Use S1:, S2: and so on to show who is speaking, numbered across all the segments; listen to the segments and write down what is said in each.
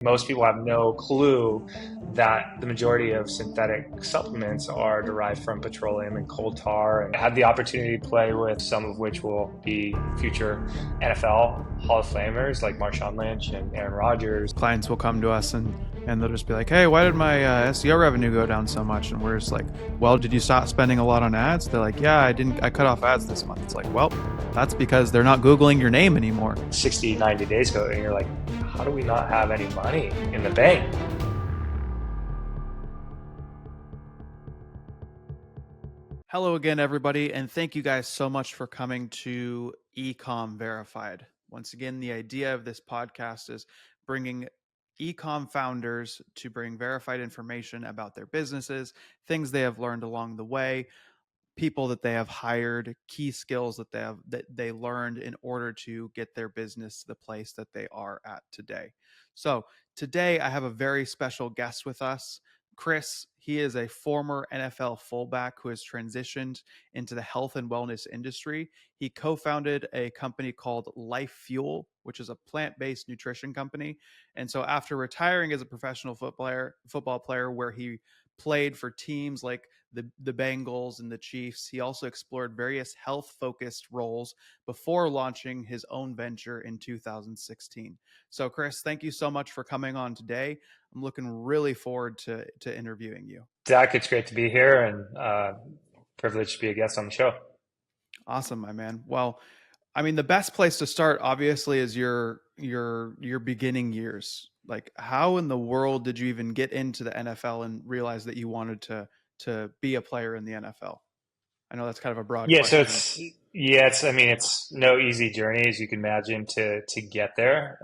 S1: Most people have no clue that the majority of synthetic supplements are derived from petroleum and coal tar. And I had the opportunity to play with some of which will be future NFL Hall of Famers like Marshawn Lynch and Aaron Rodgers.
S2: Clients will come to us and they'll just be like, hey, why did my SEO revenue go down so much? And we're just like, well, did you stop spending a lot on ads? They're like, yeah, I cut off ads this month. It's like, well, that's because they're not Googling your name anymore.
S1: 60, 90 days ago, and you're like, how do we not have any money in the bank?
S2: Hello again, everybody, and thank you guys so much for coming to ECOM Verified. Once again, the idea of this podcast is bringing eCom founders to bring verified information about their businesses, things they have learned along the way, people that they have hired, key skills that they learned in order to get their business to the place that they are at today. So today I have a very special guest with us, Chris. He is a former NFL fullback who has transitioned into the health and wellness industry. He co-founded a company called LyfeFuel, which is a plant-based nutrition company. And so after retiring as a professional football player where he played for teams like the Bengals and the Chiefs, he also explored various health-focused roles before launching his own venture in 2016. So, Chris, thank you so much for coming on today. I'm looking really forward to interviewing you.
S1: Zach, it's great to be here and privileged to be a guest on the show.
S2: Awesome, my man. Well, I mean, the best place to start, obviously, is your beginning years. Like, how in the world did you even get into the NFL and realize that you wanted to be a player in the NFL? I know that's kind of a broad question.
S1: So it's no easy journey, as you can imagine, to get there.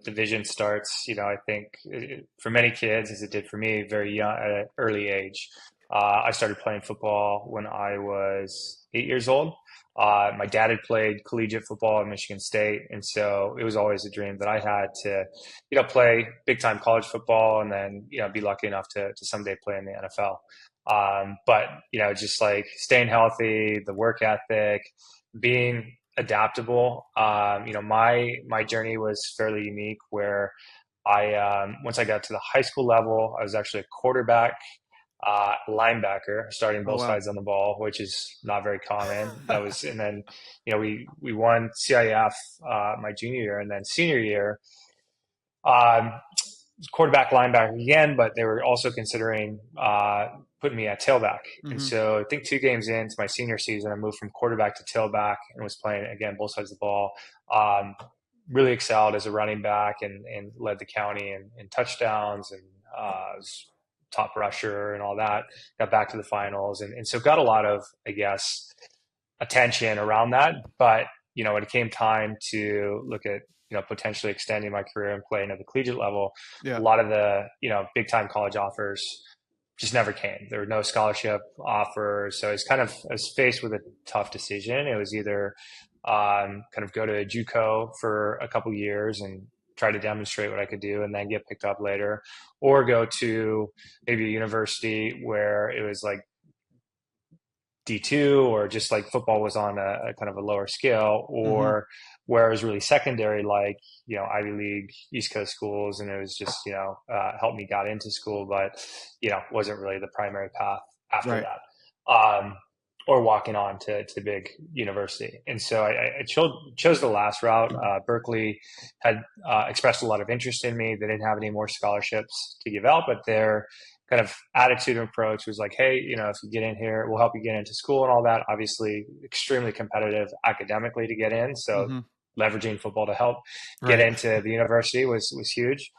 S1: The vision starts, I think for many kids, as it did for me, very young, at an early age. I started playing football when I was 8 years old. My dad had played collegiate football at Michigan State, and so it was always a dream that I had to, play big time college football and then, be lucky enough to someday play in the NFL. But just like staying healthy, the work ethic, being adaptable. My journey was fairly unique where I once I got to the high school level, I was actually a quarterback, linebacker, starting both sides on the ball, which is not very common. And then we won CIF my junior year, and then senior year. Quarterback, linebacker again, but they were also considering putting me at tailback. Mm-hmm. And so I think 2 games into my senior season, I moved from quarterback to tailback and was playing, again, both sides of the ball. Really excelled as a running back and led the county in touchdowns and was top rusher and all that. Got back to the finals. And so got a lot of, I guess, attention around that. But, when it came time to look at, potentially extending my career and playing at the collegiate level, a lot of the, big time college offers just never came. There were no scholarship offers. So I was faced with a tough decision. It was either kind of go to a JUCO for a couple years and try to demonstrate what I could do and then get picked up later, or go to maybe a university where it was like D2 or just like football was on a kind of a lower scale, or where it was really secondary, like, Ivy League, East Coast schools. And it was just, helped me got into school, but, wasn't really the primary path after that. Or walking on to big university. And so I chose the last route. Berkeley had expressed a lot of interest in me. They didn't have any more scholarships to give out, but their kind of attitude and approach was like, hey, if you get in here, we'll help you get into school and all that. Obviously, extremely competitive academically to get in. So leveraging football to help get into the university was huge.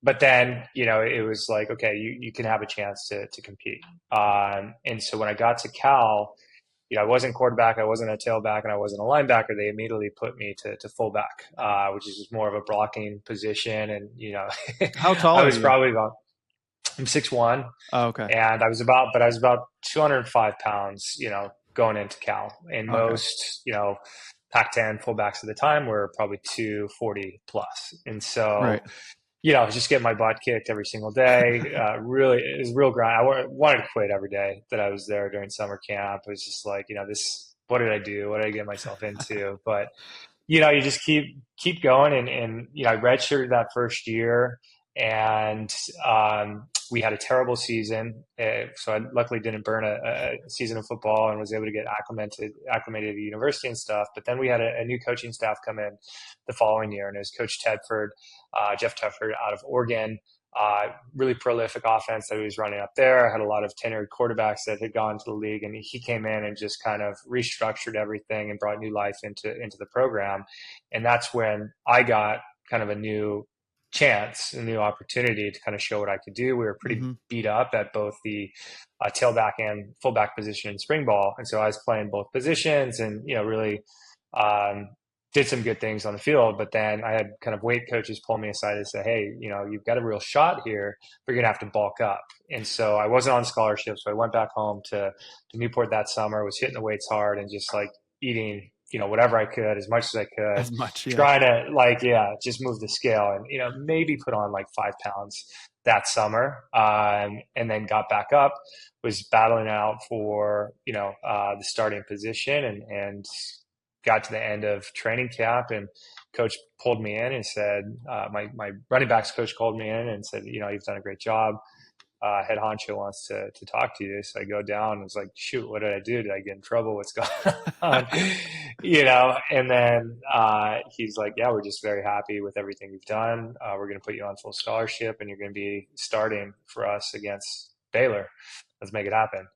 S1: But then, it was like, okay, you can have a chance to compete. And so when I got to Cal, I wasn't quarterback, I wasn't a tailback, and I wasn't a linebacker. They immediately put me to fullback, which is just more of a blocking position. And,
S2: how tall are you?
S1: Probably I'm 6'1".
S2: Oh, okay.
S1: And I was about 205 pounds, going into Cal. And most, Pac-10 fullbacks at the time were probably 240 plus. And so, just getting my butt kicked every single day. Really, it was real grind. I wanted to quit every day that I was there during summer camp. It was just like, what did I do? What did I get myself into? But you just keep going. And I redshirted that first year, and we had a terrible season. So I luckily didn't burn a season of football and was able to get acclimated to the university and stuff. But then we had a new coaching staff come in the following year, and it was Coach Tedford, Jeff Tedford out of Oregon. Really prolific offense that he was running up there. I had a lot of tenured quarterbacks that had gone to the league, and he came in and just kind of restructured everything and brought new life into the program. And that's when I got kind of a new chance, a new opportunity to kind of show what I could do. We were pretty beat up at both the tailback and fullback position in spring ball, and so I was playing both positions, and really um, did some good things on the field. But then I had kind of weight coaches pull me aside and say, hey, you've got a real shot here, but you're going to have to bulk up. And so I wasn't on scholarship. So I went back home to Newport that summer, was hitting the weights hard and just like eating, whatever I could, as much as I could,
S2: As much, yeah.
S1: trying to just move the scale and, maybe put on like 5 pounds that summer. And then got back up, was battling out for, the starting position, and got to the end of training camp, and coach pulled me in and said, my running backs coach called me in and said, you've done a great job. Head honcho wants to talk to you. So I go down and was like, shoot, what did I do? Did I get in trouble? What's going on? And then he's like, yeah, we're just very happy with everything you've done. We're going to put you on full scholarship, and you're going to be starting for us against Baylor. Let's make it happen.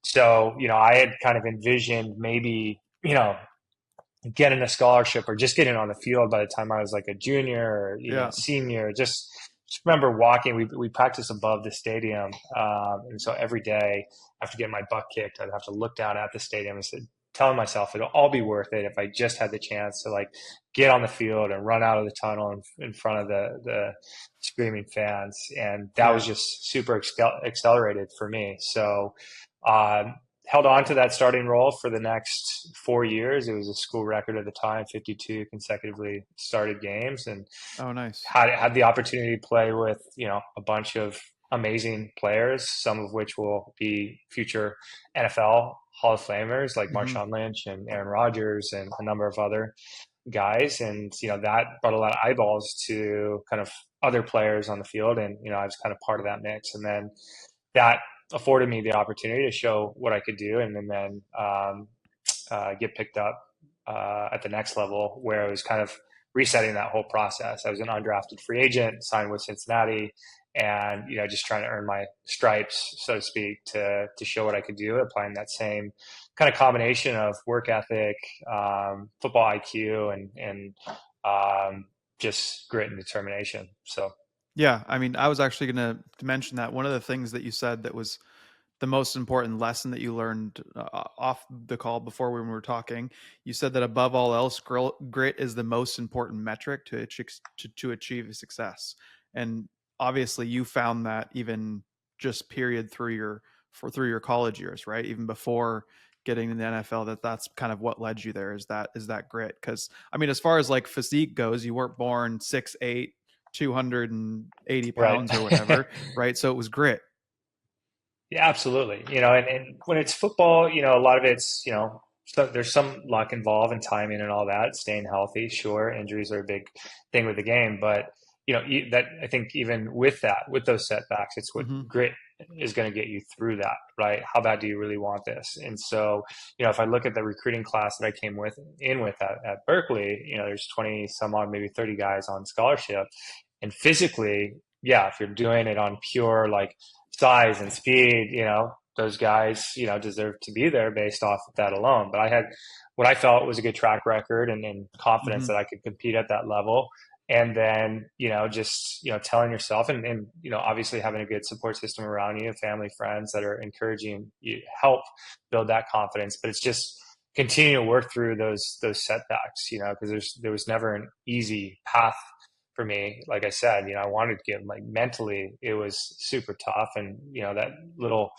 S1: So, I had kind of envisioned maybe, getting a scholarship or just getting on the field by the time I was like a junior or senior. Just remember walking. We practice above the stadium, and so every day after getting my butt kicked, I'd have to look down at the stadium and said, telling myself it'll all be worth it if I just had the chance to like get on the field and run out of the tunnel in front of the screaming fans. And that was just super accelerated for me. So held on to that starting role for the next 4 years. It was a school record at the time, 52 consecutively started games, and
S2: Oh, nice.
S1: had the opportunity to play with, a bunch of amazing players, some of which will be future NFL Hall of Famers like Marshawn Lynch and Aaron Rodgers and a number of other guys. And, that brought a lot of eyeballs to kind of other players on the field. And, I was kind of part of that mix. And then that afforded me the opportunity to show what I could do, and then get picked up at the next level, where I was kind of resetting that whole process. I was an undrafted free agent, signed with Cincinnati, and just trying to earn my stripes, so to speak, to show what I could do, applying that same kind of combination of work ethic, football IQ, and just grit and determination. So.
S2: Yeah, I mean, I was actually going to mention that one of the things that you said that was the most important lesson that you learned off the call before when we were talking, you said that above all else, grit is the most important metric to achieve success. And obviously you found that even just period through your college years, right? Even before getting in the NFL, that's kind of what led you there, is that grit. Because I mean, as far as like physique goes, you weren't born 6'8", 280 pounds or whatever, right? So it was grit.
S1: Yeah, absolutely. And when it's football, a lot of it's, so there's some luck involved and timing and all that, staying healthy. Sure, injuries are a big thing with the game, but that I think even with those setbacks, it's what grit is going to get you through that, right? How bad do you really want this? And so, if I look at the recruiting class that I came with at Berkeley, there's 20 some odd, maybe 30 guys on scholarship, and physically, yeah, if you're doing it on pure like size and speed, those guys, deserve to be there based off of that alone. But I had what I felt was a good track record and confidence that I could compete at that level. And then, just, telling yourself and, obviously having a good support system around you, family, friends that are encouraging you, help build that confidence. But it's just continue to work through those setbacks, because there was never an easy path for me. Like I said, I wanted to get like mentally, it was super tough. And, that little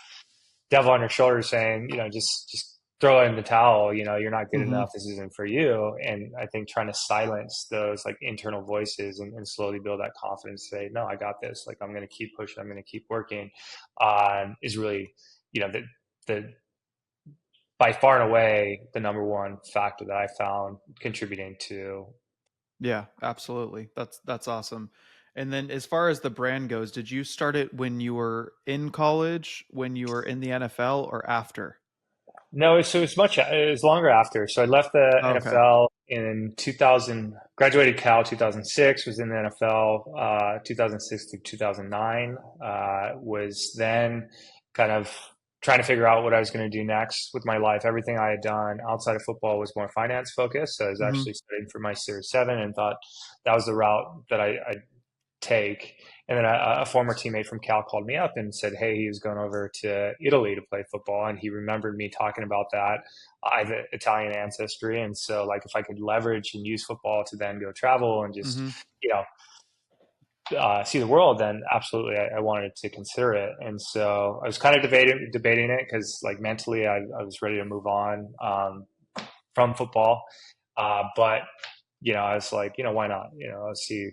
S1: devil on your shoulder saying, just throw in the towel, you're not good enough. This isn't for you. And I think trying to silence those like internal voices and slowly build that confidence, say, no, I got this. Like, I'm going to keep pushing. I'm going to keep working, is really, the by far and away the number one factor that I found contributing to.
S2: Yeah, absolutely. That's awesome. And then as far as the brand goes, did you start it when you were in college, when you were in the NFL, or after?
S1: No, so it was longer after. So I left the
S2: Oh, okay.
S1: NFL in 2000, graduated Cal 2006, was in the NFL 2006 to 2009. Was then kind of trying to figure out what I was going to do next with my life. Everything I had done outside of football was more finance focused. So I was
S2: Hmm.
S1: actually studying for my Series 7 and thought that was the route that I take. And then a former teammate from Cal called me up and said, hey, he was going over to Italy to play football. And he remembered me talking about that. I have Italian ancestry. And so, like, if I could leverage and use football to then go travel and just,
S2: Hmm.
S1: you know, see the world, then absolutely I wanted to consider it. And so I was kind of debating it because, like, mentally I was ready to move on from football. But I was like, why not? Let's see,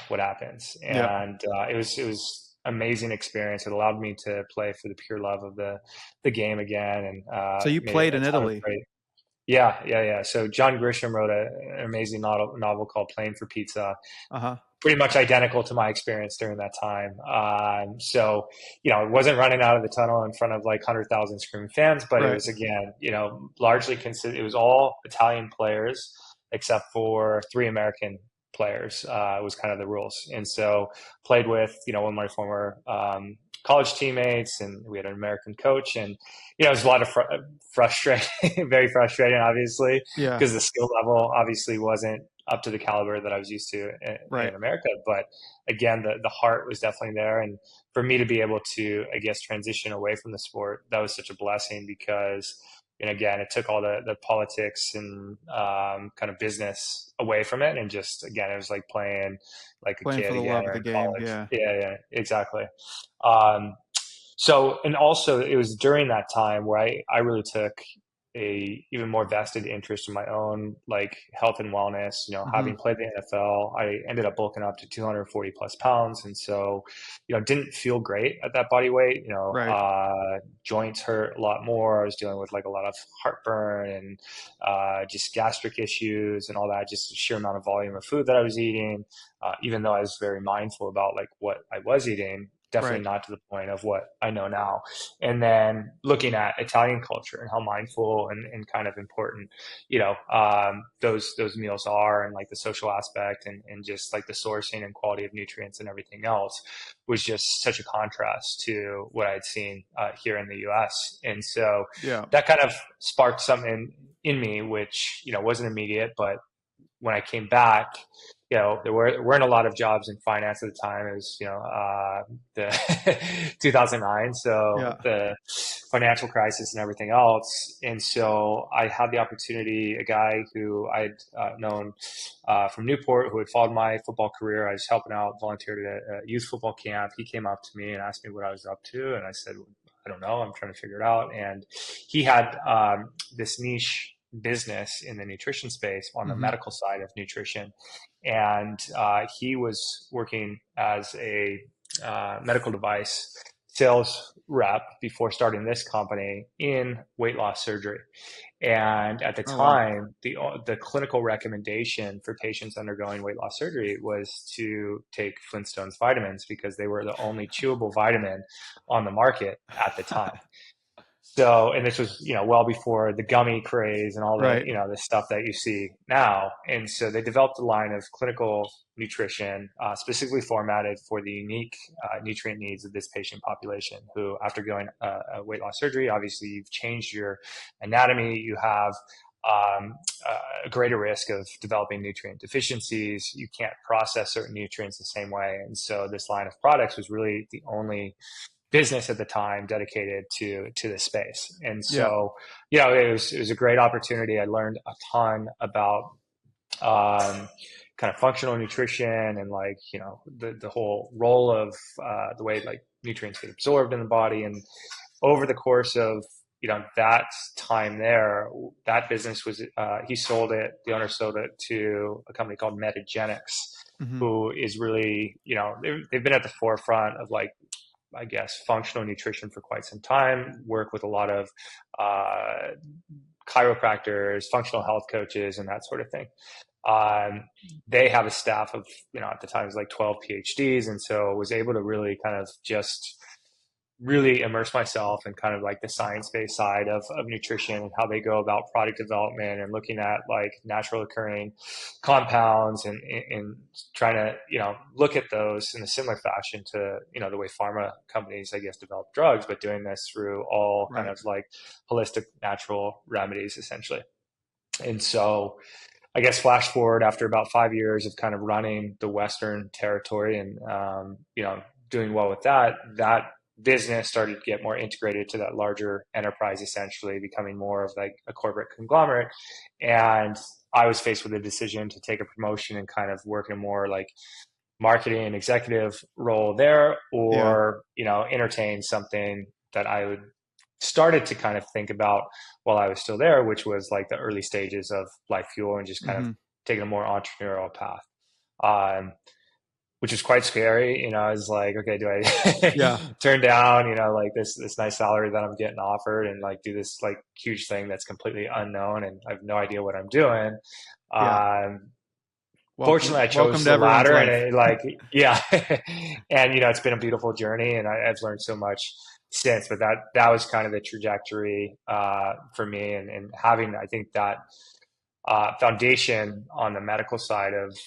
S1: what happens.
S2: Yeah.
S1: And it was amazing experience. It allowed me to play for the pure love of the game again, and
S2: So you
S1: made
S2: played
S1: a
S2: in
S1: ton of
S2: Italy.
S1: great. Yeah, yeah, yeah. So John Grisham wrote an amazing novel called Playing for Pizza,
S2: Uh-huh.
S1: pretty much identical to my experience during that time. So, it wasn't running out of the tunnel in front of like 100,000 screaming fans, but it
S2: Right.
S1: was, again, largely it was all Italian players except for three American players, was kind of the rules. And so played with, one of my former, college teammates, and we had an American coach, and it was a lot of frustrating, very frustrating, obviously,
S2: Yeah.
S1: because the skill level obviously wasn't up to the caliber that I was used to
S2: Right.
S1: in America. But again, the heart was definitely there. And for me to be able to, I guess, transition away from the sport, that was such a blessing because, and again, it took all the politics and kind of business away from it. And just, again, it was like playing like a
S2: Playing for
S1: kid
S2: the
S1: again
S2: love of
S1: or
S2: the
S1: in
S2: game.
S1: college.
S2: Yeah.
S1: Yeah, yeah, exactly. Um, so, and also it was during that time where I really took a even more vested interest in my own like health and wellness.
S2: Hmm.
S1: Having played the NFL, I ended up bulking up to 240 plus pounds, and so didn't feel great at that body weight.
S2: Right.
S1: Joints hurt a lot more. I was dealing with like a lot of heartburn and just gastric issues and all that. Just the sheer amount of volume of food that I was eating, even though I was very mindful about like what I was eating. Definitely
S2: Right.
S1: not to the point of what I know now. And then looking at Italian culture and how mindful and kind of important, those meals are, and like the social aspect and just like the sourcing and quality of nutrients and everything else was just such a contrast to what I'd seen here in the U.S. And so
S2: Yeah.
S1: that kind of sparked something in me, which wasn't immediate, but when I came back, there weren't a lot of jobs in finance at the time. It was, the 2009, so
S2: Yeah.
S1: the financial crisis and everything else. And so I had the opportunity, a guy who I'd known from Newport, who had followed my football career. I was helping out, volunteered at a youth football camp. He came up to me and asked me what I was up to, and I said, I don't know. I'm trying to figure it out. And he had this niche business in the nutrition space on the
S2: Hmm.
S1: medical side of nutrition. And he was working as a medical device sales rep before starting this company in weight loss surgery. And at the
S2: Oh, wow.
S1: time, the clinical recommendation for patients undergoing weight loss surgery was to take Flintstones vitamins because they were the only chewable vitamin on the market at the time. So, and this was, well before the gummy craze and all the,
S2: Right.
S1: the stuff that you see now. And so they developed a line of clinical nutrition, specifically formatted for the unique nutrient needs of this patient population who, after going weight loss surgery, obviously you've changed your anatomy, you have a greater risk of developing nutrient deficiencies. You can't process certain nutrients the same way. And so this line of products was really the only business at the time dedicated to this space. And
S2: Yeah.
S1: so, it was a great opportunity. I learned a ton about kind of functional nutrition and like, the whole role of the way like nutrients get absorbed in the body. And over the course of, that time there, that business was, he sold it, the owner sold it to a company called Metagenics,
S2: Hmm.
S1: who is really, they've been at the forefront of like I guess, functional nutrition for quite some time, work with a lot of chiropractors, functional health coaches, and that sort of thing. They have a staff of, at the time it was like 12 PhDs. And so was able to really kind of just really immerse myself in kind of like the science-based side of nutrition and how they go about product development and looking at like natural occurring compounds and trying to, look at those in a similar fashion to, the way pharma companies, I guess, develop drugs, but doing this through all kind
S2: Right.
S1: of like holistic natural remedies essentially. And so I guess flash forward after about 5 years of kind of running the Western territory and, doing well with that, that business started to get more integrated to that larger enterprise, essentially becoming more of like a corporate conglomerate. And I was faced with a decision to take a promotion and kind of work in more like marketing and executive role there,
S2: Yeah.
S1: or, entertain something that I would started to kind of think about while I was still there, which was like the early stages of LyfeFuel and just kind of
S2: Mm-hmm.
S1: taking a more entrepreneurial path, which was quite scary. I was like, okay, do
S2: Yeah.
S1: I turn down, like this nice salary that I'm getting offered and like do this like huge thing that's completely unknown and I have no idea what I'm doing.
S2: Yeah.
S1: Um,
S2: Welcome,
S1: Fortunately, I
S2: welcome
S1: chose
S2: to
S1: the
S2: everyone's
S1: latter, and
S2: life.
S1: yeah, and it's been a beautiful journey, and I've learned so much since. But that was kind of the trajectory for me, and having I think that foundation on the medical side of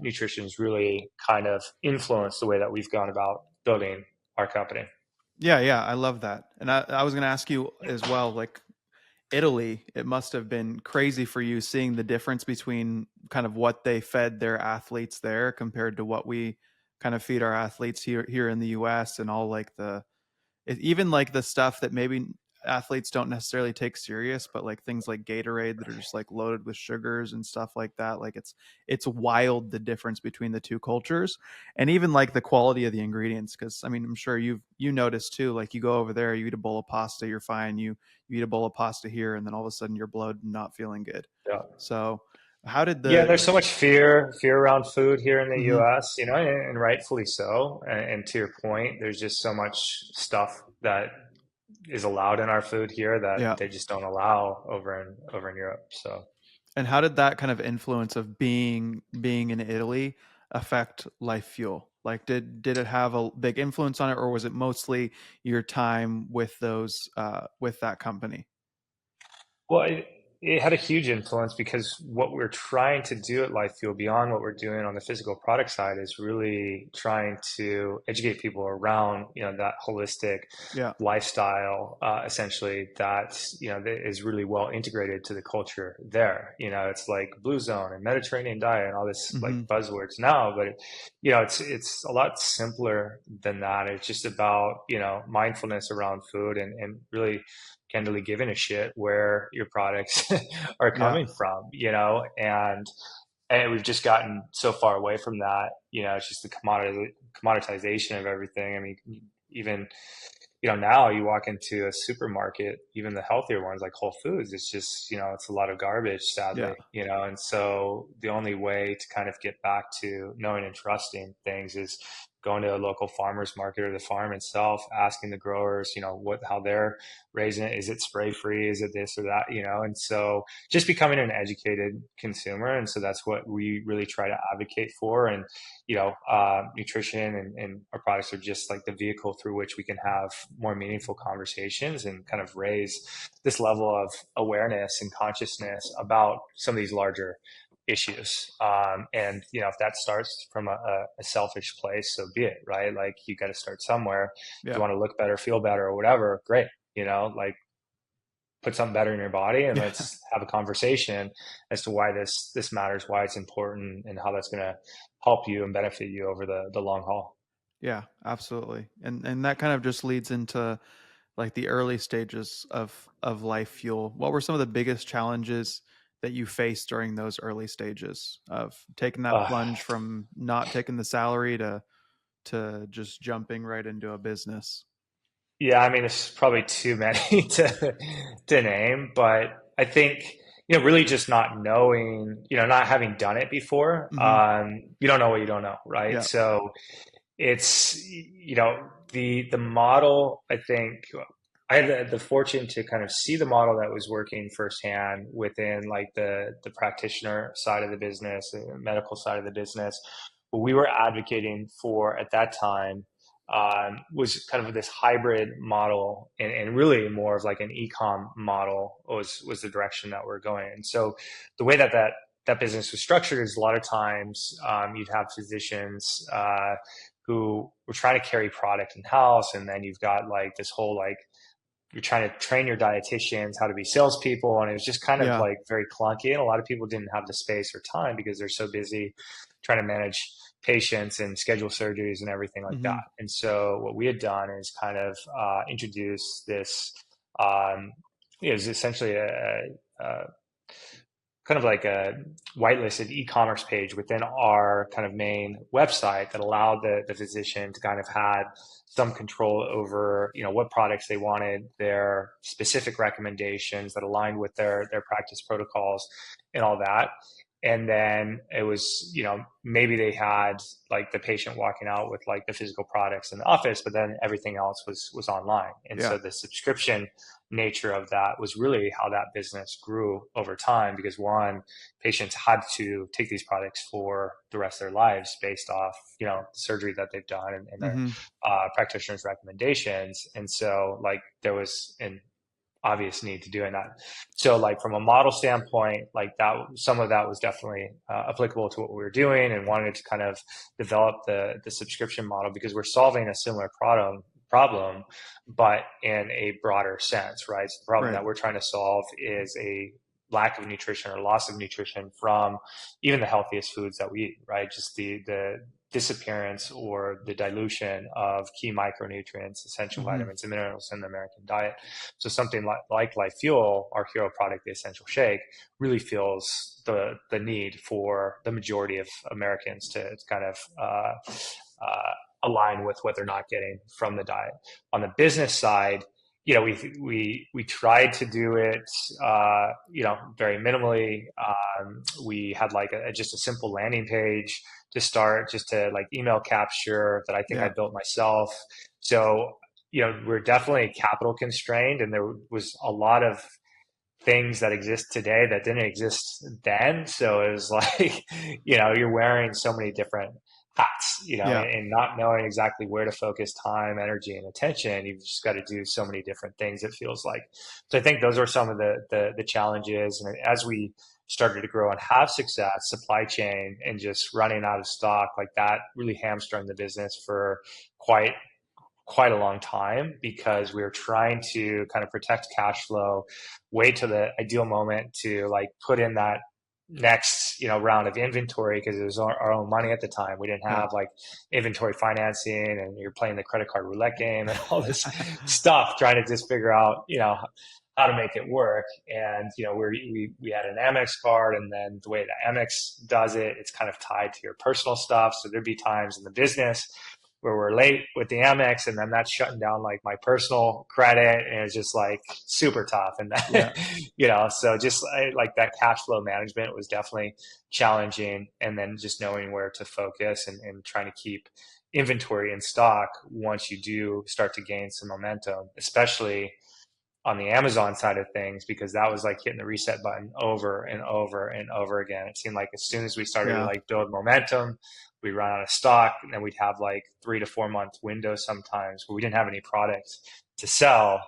S1: nutrition has really kind of influenced the way that we've gone about building our company.
S2: Yeah, yeah, I love that. And I was going to ask you as well, like Italy, it must have been crazy for you seeing the difference between kind of what they fed their athletes there compared to what we kind of feed our athletes here in the US, and all like even like the stuff that maybe athletes don't necessarily take serious, but like things like Gatorade that are just like loaded with sugars and stuff like that. Like it's wild the difference between the two cultures, and even like the quality of the ingredients. Because I mean, I'm sure you noticed too. Like you go over there, you eat a bowl of pasta, you're fine. You eat a bowl of pasta here, and then all of a sudden you're bloated and not feeling good.
S1: Yeah.
S2: So how did
S1: Yeah,
S2: the
S1: there's so much fear around food here in the
S2: Mhm.
S1: US, and rightfully so. And to your point, there's just so much stuff that is allowed in our food here that
S2: Yeah.
S1: they just don't allow over in Europe. So,
S2: And how did that kind of influence of being in Italy affect Life Fuel? Like, did it have a big influence on it, or was it mostly your time with those with that company?
S1: well, it had a huge influence because what we're trying to do at LifeFuel beyond what we're doing on the physical product side is really trying to educate people around, that holistic
S2: Yeah.
S1: lifestyle, essentially that, that is really well integrated to the culture there. It's like Blue Zone and Mediterranean diet and all this like
S2: Hmm.
S1: buzzwords now, but it's a lot simpler than that. It's just about, mindfulness around food and really candidly giving a shit where your products are
S2: Yeah.
S1: coming from, and we've just gotten so far away from that. It's just the commoditization of everything. I mean, even now you walk into a supermarket, even the healthier ones like Whole Foods, it's just it's a lot of garbage,
S2: Yeah.
S1: sadly. And so the only way to kind of get back to knowing and trusting things is going to a local farmers market or the farm itself, asking the growers, how they're raising it. Is it spray free? Is it this or that? And so just becoming an educated consumer. And so that's what we really try to advocate for. And nutrition and our products are just like the vehicle through which we can have more meaningful conversations and kind of raise this level of awareness and consciousness about some of these larger issues. And if that starts from a selfish place, so be it, right? Like you got to start somewhere. If you
S2: Yeah.
S1: want to look better, feel better, or whatever, great. Like put something better in your body and
S2: Yeah.
S1: let's have a conversation as to why this matters, why it's important, and how that's going to help you and benefit you over the long haul.
S2: Yeah, absolutely. And that kind of just leads into like the early stages of Life Fuel. What were some of the biggest challenges that you faced during those early stages of taking that
S1: uh,
S2: plunge from not taking the salary to just jumping right into a business?
S1: yeah, I mean, it's probably too many to name, but I think really just not knowing, not having done it before.
S2: Hmm.
S1: You don't know what you don't know, right?
S2: Yeah.
S1: So it's the model, I think I had the fortune to kind of see the model that was working firsthand within like the practitioner side of the business, the medical side of the business. What we were advocating for at that time was kind of this hybrid model, and really more of like an e-com model was the direction that we're going. And so the way that business was structured is a lot of times you'd have physicians who were trying to carry product in house, and then you've got like this whole like you're trying to train your dietitians how to be salespeople, and it was just kind of
S2: Yeah.
S1: like very clunky. And a lot of people didn't have the space or time because they're so busy trying to manage patients and schedule surgeries and everything like
S2: Mm-hmm.
S1: that. And so what we had done is kind of introduce this. Um, it was essentially a kind of like a whitelisted e-commerce page within our kind of main website that allowed the physician to kind of had some control over, what products they wanted, their specific recommendations that aligned with their practice protocols and all that. And then it was, maybe they had like the patient walking out with like the physical products in the office, but then everything else was online. And
S2: Yeah.
S1: so the subscription nature of that was really how that business grew over time, because one, patients had to take these products for the rest of their lives based off the surgery that they've done and their
S2: Mm-hmm.
S1: practitioners recommendations. And so like there was an obvious need to doing that. So like from a model standpoint, like that, some of that was definitely applicable to what we were doing, and wanted to kind of develop the subscription model because we're solving a similar problem, but in a broader sense, right? So the problem
S2: Right.
S1: that we're trying to solve is a lack of nutrition or loss of nutrition from even the healthiest foods that we eat, right? Just the disappearance or the dilution of key micronutrients, essential
S2: Mm-hmm.
S1: vitamins and minerals in the American diet. So something like LyfeFuel, our hero product, the Essential Shake, really feels the need for the majority of Americans to kind of align with what they're not getting from the diet. On the business side, we tried to do it, very minimally. We had like just a simple landing page to start, just to like email capture that I think I
S2: Yeah.
S1: built myself. So, we're definitely capital constrained, and there was a lot of things that exist today that didn't exist then. So it was like, you're wearing so many different hats,
S2: Yeah.
S1: and not knowing exactly where to focus time, energy, and attention. You've just got to do so many different things, it feels like. So I think those are some of the challenges. And as we started to grow and have success, supply chain and just running out of stock, like that really hamstrung the business for quite a long time, because we were trying to kind of protect cash flow, wait to the ideal moment to like put in that next round of inventory, because it was our own money at the time. We didn't
S2: Yeah.
S1: have like inventory financing, and you're playing the credit card roulette game and all this stuff, trying to just figure out how to make it work. And we had an Amex card, and then the way that Amex does it, it's kind of tied to your personal stuff. So there'd be times in the business where we're late with the Amex, and then that's shutting down like my personal credit, and it's just like super tough. And
S2: Yeah.
S1: that, so just like that cash flow management was definitely challenging, and then just knowing where to focus, and trying to keep inventory in stock once you do start to gain some momentum, especially on the Amazon side of things, because that was like hitting the reset button over and over and over again. It seemed like as soon as we started to
S2: Yeah.
S1: like build momentum, we'd run out of stock, and then we'd have like 3 to 4 month windows sometimes where we didn't have any products to sell.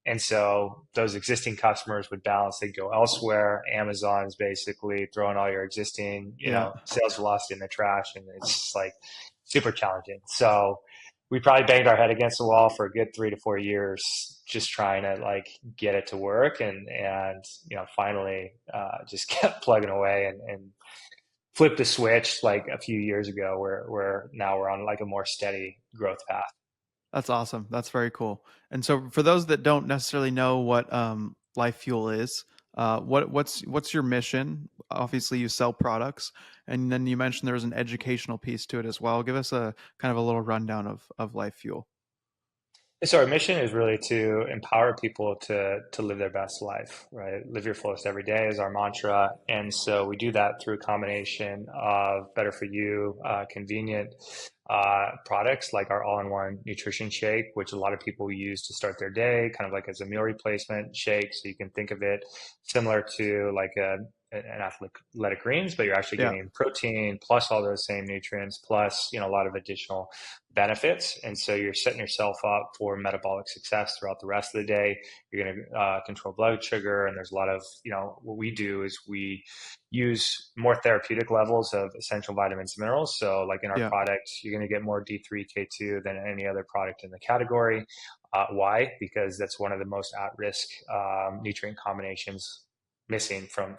S1: And so those existing customers would bounce, they'd go elsewhere. Amazon's basically throwing all your existing,
S2: Yeah.
S1: sales velocity in the trash, and it's just like super challenging. So we probably banged our head against the wall for a good 3 to 4 years, just trying to like get it to work, and finally just kept plugging away, and flipped the switch like a few years ago, where now we're on like a more steady growth path.
S2: That's awesome. That's very cool. And so for those that don't necessarily know what Life Fuel is, what's your mission? Obviously you sell products, and then you mentioned there's an educational piece to it as well. Give us a kind of a little rundown of Life Fuel.
S1: So our mission is really to empower people to live their best life, right? Live your fullest every day is our mantra, and so we do that through a combination of better for you, convenient products like our all-in-one nutrition shake, which a lot of people use to start their day, kind of like as a meal replacement shake. So you can think of it similar to like an athletic greens, but you're actually
S2: Yeah.
S1: getting protein plus all those same nutrients plus, you know, a lot of additional benefits. And so you're setting yourself up for metabolic success throughout the rest of the day. You're going to control blood sugar. And there's a lot of, you know, what we do is we use more therapeutic levels of essential vitamins and minerals. So like in our
S2: Yeah.
S1: product, you're going to get more D3, K2 than any other product in the category. Why? Because that's one of the most at-risk nutrient combinations missing from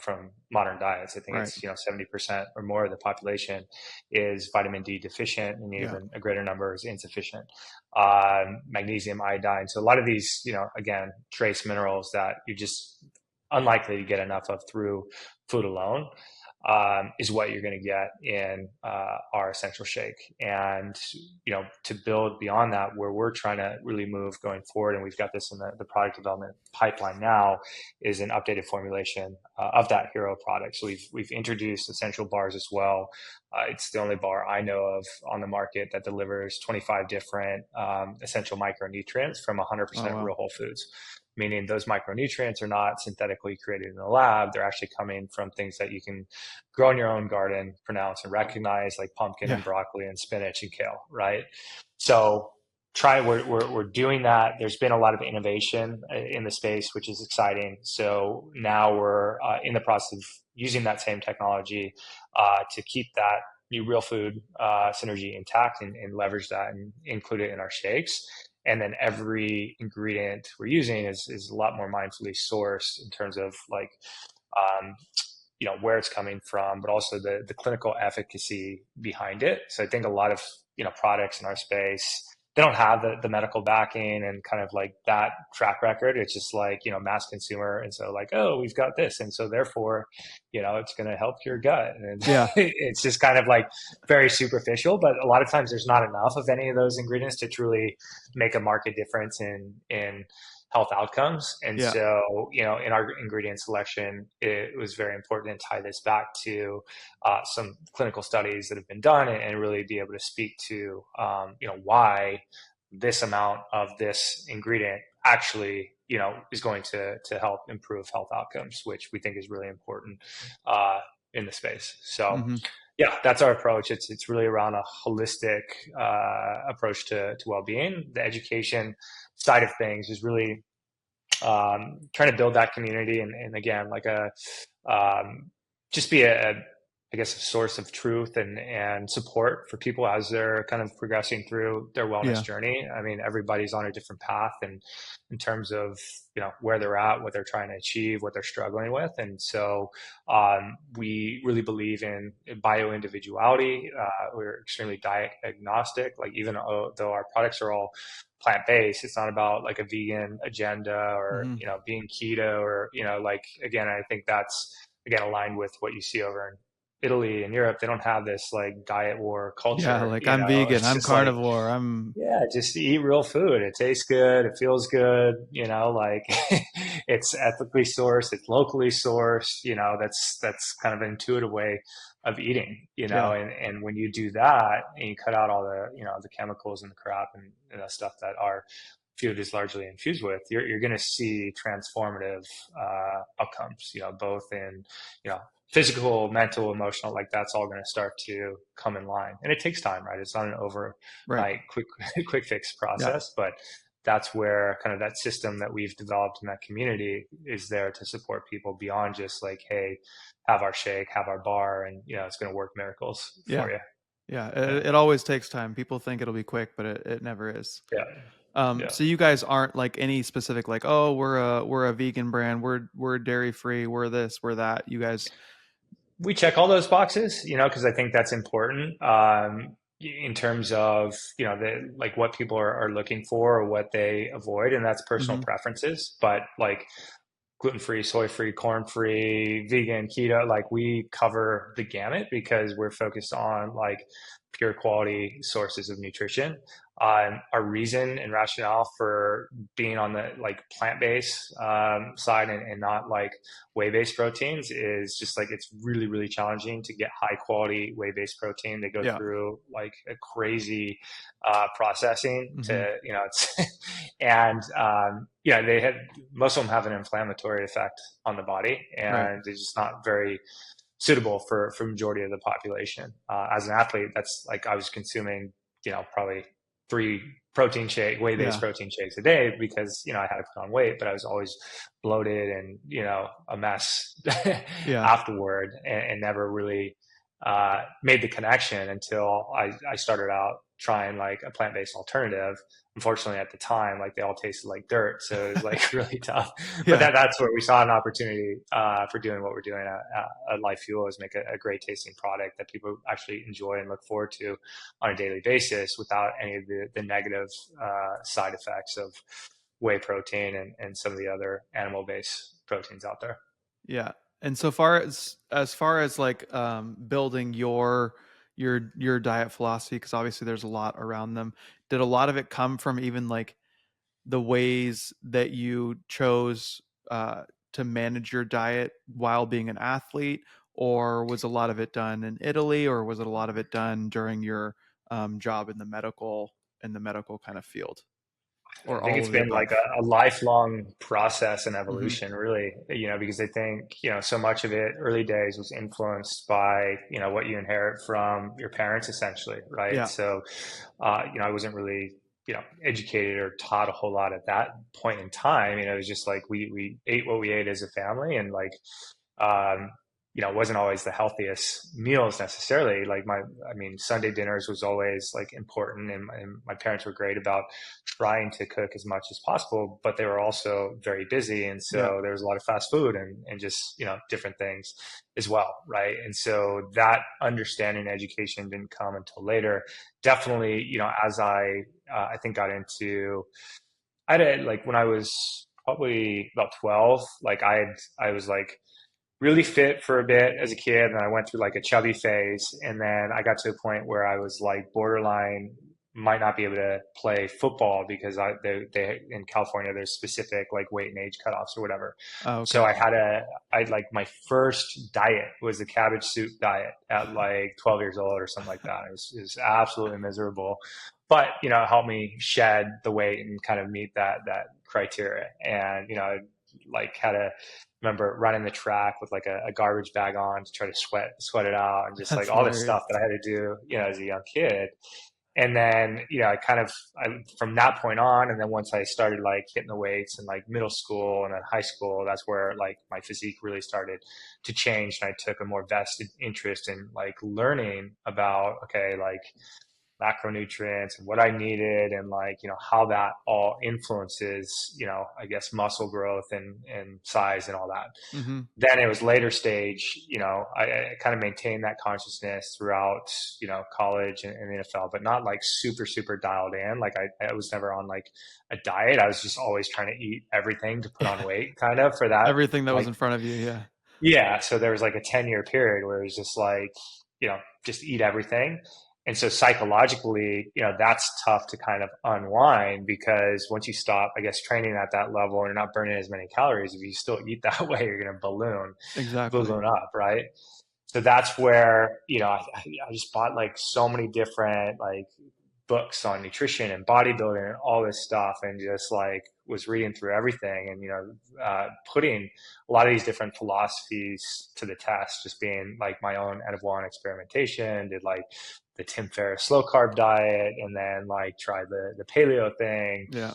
S1: modern diets. I think
S2: Right.
S1: it's, you know, 70% or more of the population is vitamin D deficient, and
S2: Yeah.
S1: even a greater number is insufficient. Magnesium, iodine. So a lot of these, you know, again, trace minerals that you just unlikely to get enough of through food alone, is what you're going to get in our essential shake. And, you know, to build beyond that, where we're trying to really move going forward, and we've got this in the product development pipeline now, is an updated formulation of that hero product. So we've introduced essential bars as well. It's the only bar I know of on the market that delivers 25 different essential micronutrients from 100%
S2: Oh, wow.
S1: real whole foods, meaning those micronutrients are not synthetically created in the lab. They're actually coming from things that you can grow in your own garden, pronounce and recognize, like pumpkin
S2: Yeah.
S1: and broccoli and spinach and kale, right? So we're doing that. There's been a lot of innovation in the space, which is exciting. So now we're in the process of using that same technology to keep that new real food synergy intact, and leverage that and include it in our shakes. And then every ingredient we're using is a lot more mindfully sourced in terms of like, you know, where it's coming from, but also the clinical efficacy behind it. So I think a lot of, you know, products in our space, they don't have the medical backing and kind of like that track record. It's just like, you know, mass consumer. And so like, oh, we've got this. And so therefore, you know, it's going to help your gut. And
S2: Yeah.
S1: it's just kind of like very superficial, but a lot of times there's not enough of any of those ingredients to truly make a market difference in health outcomes. And
S2: Yeah.
S1: so, you know, in our ingredient selection, it was very important to tie this back to some clinical studies that have been done, and really be able to speak to, you know, why this amount of this ingredient actually, you know, is going to help improve health outcomes, which we think is really important in the space. So,
S2: Mm-hmm.
S1: yeah, that's our approach. It's really around a holistic approach to well-being. The education side of things is really trying to build that community, and again, like just be I guess, a source of truth and support for people as they're kind of progressing through their wellness
S2: Yeah.
S1: journey. I mean, everybody's on a different path, and in terms of, you know, where they're at, what they're trying to achieve, what they're struggling with. And so we really believe in bio individuality. We're extremely diet agnostic. Like, even though our products are all plant-based, it's not about like a vegan agenda or,
S2: Mm-hmm.
S1: you know, being keto or, you know, like, again, I think that's, again, aligned with what you see over in Italy and Europe. They don't have this like diet war
S2: Yeah.
S1: culture,
S2: Like,
S1: you
S2: I'm
S1: know.
S2: vegan,
S1: It's
S2: I'm
S1: just like,
S2: carnivore, I'm,
S1: yeah, just eat real food. It tastes good. It feels good. You know, like it's ethically sourced. It's locally sourced. You know, that's kind of an intuitive way of eating. You know,
S2: yeah.
S1: and when you do that and you cut out all the, you know, the chemicals and the crap and the stuff that our food is largely infused with, you're going to see transformative outcomes. You know, both in, you know, physical, mental, emotional. Like, that's all going to start to come in line, and it takes time, right? It's not an over
S2: Right.
S1: like quick fix
S2: Yeah.
S1: process, but that's where kind of that system that we've developed in that community is there to support people beyond just like, hey, have our shake, have our bar, and, you know, it's going to work miracles
S2: Yeah.
S1: for you.
S2: Yeah.
S1: Yeah,
S2: It always takes time. People think it'll be quick, but it never is.
S1: yeah, yeah.
S2: So you guys aren't like any specific, like, oh, we're a vegan brand, we're dairy free, we're this, we're that. You guys,
S1: We check all those boxes, you know, because I think that's important, in terms of, you know, the like what people are looking for or what they avoid, and that's personal
S2: mm-hmm.
S1: preferences. But like, gluten-free, soy-free, corn-free, vegan, keto, like, we cover the gamut because we're focused on like pure quality sources of nutrition. Our reason and rationale for being on the like plant-based side and not like whey-based proteins is just like it's really, really challenging to get high quality whey-based protein. They go
S2: Yeah.
S1: through like a crazy processing
S2: Mm-hmm.
S1: to, it's, and yeah, they had, most of them have an inflammatory effect on the body,
S2: Right.
S1: and they're just not very suitable for majority of the population. As an athlete, that's like I was consuming, probably 3 whey-based
S2: Yeah.
S1: protein shakes a day because, I had to put on weight, but I was always bloated and, a mess
S2: Yeah.
S1: afterward, and never really made the connection until I started out trying like a plant-based alternative. Unfortunately, at the time, like they all tasted like dirt, so it was like really tough. But
S2: Yeah.
S1: that's where we saw an opportunity for doing what we're doing at LyfeFuel, is make a great tasting product that people actually enjoy and look forward to on a daily basis without any of the negative side effects of whey protein and some of the other animal-based proteins out there.
S2: Yeah. And so far as like building your diet philosophy, because obviously there's a lot around them, did a lot of it come from even like the ways that you chose to manage your diet while being an athlete, or was a lot of it done in Italy, or was it a lot of it done during your job in the medical kind of field, or
S1: I think
S2: all
S1: it's
S2: of the
S1: been like
S2: above?
S1: a lifelong process and
S2: Hmm.
S1: evolution, really, because I think, so much of it early days was influenced by, what you inherit from your parents, essentially, right?
S2: Yeah.
S1: So, I wasn't really, educated or taught a whole lot at that point in time. It was just like we ate what we ate as a family, and like, um, it wasn't always the healthiest meals necessarily. Like I mean, Sunday dinners was always like important, and my parents were great about trying to cook as much as possible, but they were also very busy. And
S2: Yeah.
S1: so there was a lot of fast food and just, different things as well. Right. And so that understanding and education didn't come until later. Definitely, as I think got into, I had like when I was probably about 12, like I was like, really fit for a bit as a kid, and I went through like a chubby phase, and then I got to a point where I was like borderline might not be able to play football because they in California there's specific like weight and age cutoffs or whatever.
S2: Oh,
S1: So
S2: okay.
S1: I like my first diet was the cabbage soup diet at like 12 years old or something like that. It was absolutely miserable, but it helped me shed the weight and kind of meet that criteria. And like had a remember running the track with like a garbage bag on to try to sweat it out, and just like
S2: That's
S1: all this
S2: hilarious.
S1: stuff that I had to do, as a young kid. And then, from that point on, and then once I started like hitting the weights in like middle school and then high school, that's where like my physique really started to change. And I took a more vested interest in like learning about, okay, like macronutrients and what I needed, and like, how that all influences, I guess muscle growth and size and all that.
S2: Hmm.
S1: Then it was later stage, I kind of maintained that consciousness throughout, college and the NFL, but not like super, super dialed in. Like I was never on like a diet. I was just always trying to eat everything to put on
S2: Yeah.
S1: weight kind of for that.
S2: Everything that was
S1: Like,
S2: in front of you. Yeah.
S1: yeah. So there was like a 10-year period where it was just like, just eat everything. And so psychologically, that's tough to kind of unwind, because once you stop, I guess, training at that level and you're not burning as many calories, if you still eat that way, you're going to
S2: Exactly.
S1: balloon up, right? So that's where, I just bought like so many different like books on nutrition and bodybuilding and all this stuff, and just like was reading through everything, and putting a lot of these different philosophies to the test, just being like my own N of one experimentation. Did like the Tim Ferriss slow carb diet, and then like tried the paleo thing,
S2: Yeah.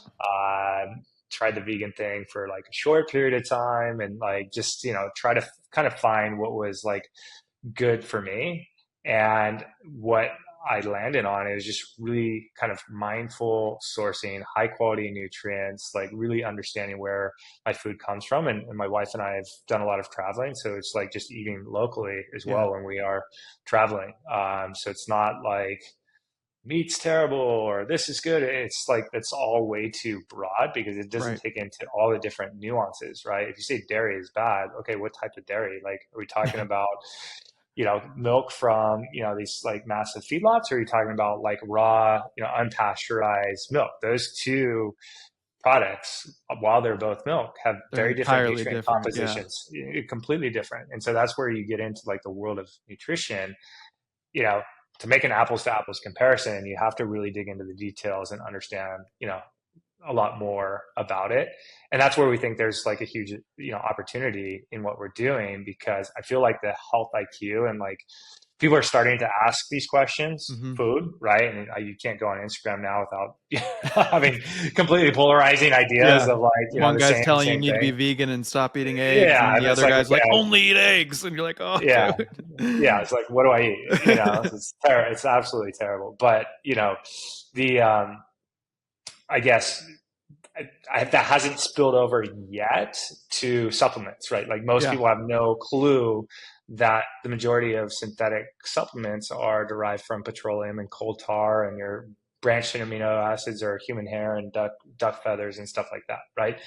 S1: tried the vegan thing for like a short period of time, and like just try to kind of find what was like good for me. And what I landed on is just really kind of mindful sourcing high quality nutrients, like really understanding where my food comes from. And my wife and I have done a lot of traveling. So it's like just eating locally as
S2: Yeah.
S1: well when we are traveling. So it's not like meat's terrible or this is good. It's like it's all way too broad because it doesn't
S2: Right.
S1: take into all the different nuances, right? If you say dairy is bad, okay, what type of dairy? Like, are we talking
S2: Yeah.
S1: about milk from, these like massive feedlots, or are you talking about like raw, unpasteurized milk? Those two products, while they're both milk, have
S2: They're
S1: very different
S2: entirely
S1: nutrient
S2: different. Yeah.
S1: compositions, completely different. And so that's where you get into like the world of nutrition. you know, to make an apples to apples comparison, you have to really dig into the details and understand, a lot more about it. And that's where we think there's like a huge, opportunity in what we're doing, because I feel like the health IQ and like people are starting to ask these questions,
S2: Hmm.
S1: food, right? And you can't go on Instagram now without having completely polarizing ideas
S2: Yeah.
S1: of like,
S2: One
S1: the
S2: guy's
S1: same,
S2: telling you
S1: same
S2: need to be
S1: thing.
S2: vegan and stop eating eggs,
S1: Yeah.
S2: and
S1: And
S2: the
S1: it's
S2: other
S1: like,
S2: guy's like,
S1: okay,
S2: only eat eggs, and you're like, oh,
S1: yeah,
S2: dude.
S1: yeah. It's like, what do I eat? It's terrible. It's absolutely terrible. But, the, I guess that hasn't spilled over yet to supplements, right? Like most
S2: Yeah.
S1: people have no clue that the majority of synthetic supplements are derived from petroleum and coal tar, and your branched chain amino acids are human hair and duck feathers and stuff like that, right?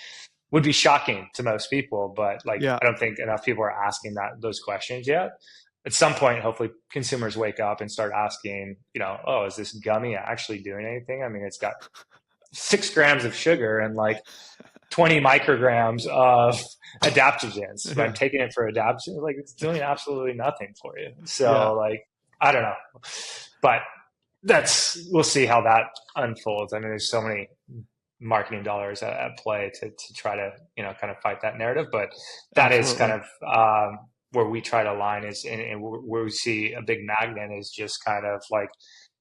S1: Would be shocking to most people, but like
S2: Yeah.
S1: I don't think enough people are asking those questions yet. At some point, hopefully, consumers wake up and start asking, oh, is this gummy actually doing anything? I mean, it's got 6 grams of sugar and like 20 micrograms of adaptogens, but I'm
S2: Yeah.
S1: taking it for adaptogen. Like it's doing absolutely nothing for you.
S2: Yeah.
S1: So like, I don't know, but we'll see how that unfolds. I mean, there's so many marketing dollars at play to try to, kind of fight that narrative, but that is kind
S2: Absolutely.
S1: of, where we try to align is, and where we see a big magnet is just kind of like,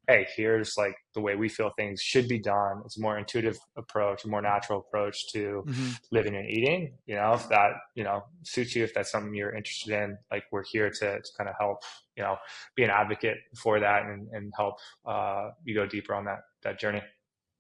S1: hey, here's like the way we feel things should be done. It's a more intuitive approach, a more natural approach to
S2: Hmm.
S1: living and eating. If that, suits you, if that's something you're interested in, like we're here to kind of help, be an advocate for that, and help you go deeper on that journey.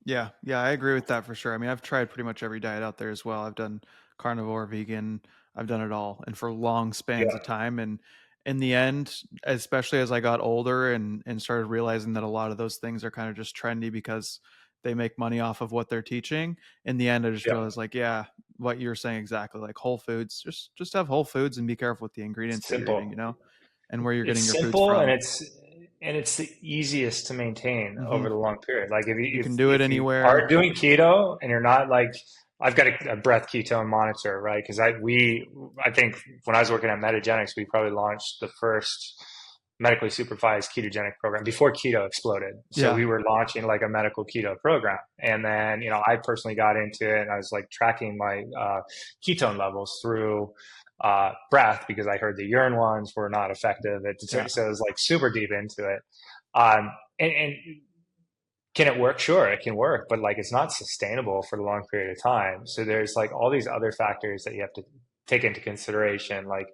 S2: Yeah, yeah, I agree with that for sure. I mean, I've tried pretty much every diet out there as well. I've done carnivore, vegan, I've done it all, and for long spans of
S1: Yeah.
S2: time. And in the end, especially as I got older and started realizing that a lot of those things are kind of just trendy because they make money off of what they're teaching. In the end, I just
S1: Yeah.
S2: realized, like, yeah, what you're saying exactly, like whole foods, just have whole foods and be careful with the
S1: It's
S2: ingredients that you're eating,
S1: simple.
S2: and where you're getting
S1: It's
S2: your foods
S1: simple, and
S2: from.
S1: it's the easiest to maintain
S2: Hmm.
S1: over the long period. Like if
S2: You
S1: you
S2: can do it
S1: if you are
S2: anywhere.
S1: doing keto and you're not like, I've got a breath ketone monitor, right? Because I think when I was working at Metagenics, we probably launched the first medically supervised ketogenic program before keto exploded. So
S2: Yeah,
S1: we were launching like a medical keto program, and then I personally got into it, and I was like tracking my ketone levels through breath, because I heard the urine ones were not effective.
S2: yeah,
S1: So it was like super deep into it. Um, and can it work? Sure, it can work, but like it's not sustainable for a long period of time. So there's like all these other factors that you have to take into consideration, like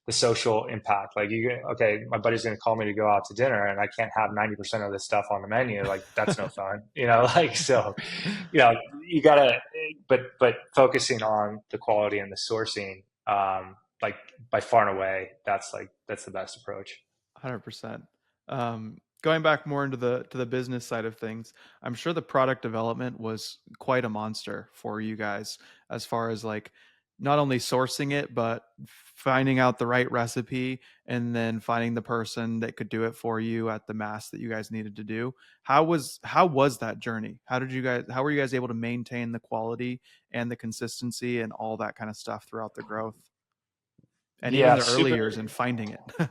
S1: the social impact. Like okay, my buddy's going to call me to go out to dinner, and I can't have 90% of this stuff on the menu. Like that's no fun, like so, you gotta, but focusing on the quality and the sourcing, like by far and away, that's the best approach.
S2: 100%. Going back more into the business side of things, I'm sure the product development was quite a monster for you guys, as far as like not only sourcing it, but finding out the right recipe and then finding the person that could do it for you at the mass that you guys needed to do. How was that journey? How were you guys able to maintain the quality and the consistency and all that kind of stuff throughout the growth and even
S1: Yeah,
S2: the early
S1: super.
S2: years and finding it?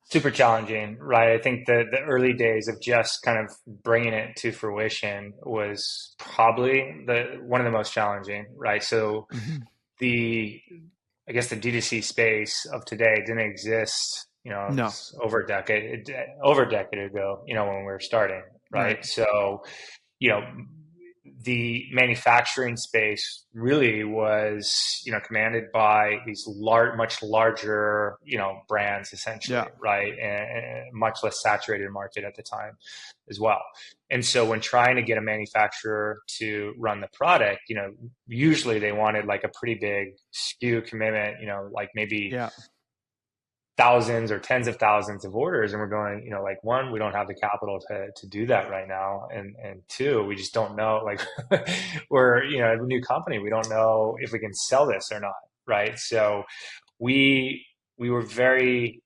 S1: Super challenging, right? I think the early days of just kind of bringing it to fruition was probably the one of the most challenging, right? So
S2: Hmm.
S1: the I guess the D2C space of today didn't exist,
S2: No.
S1: over a decade ago, when we were starting,
S2: Right.
S1: right? So, you know, the manufacturing space really was, commanded by these much larger, brands essentially,
S2: Yeah.
S1: right? And much less saturated market at the time as well. And so when trying to get a manufacturer to run the product, usually they wanted like a pretty big SKU commitment, like maybe
S2: Yeah.
S1: thousands or tens of thousands of orders, and we're going, like, one, we don't have the capital to do that right now, and two, we just don't know, like we're, a new company, we don't know if we can sell this or not, right? So we we were very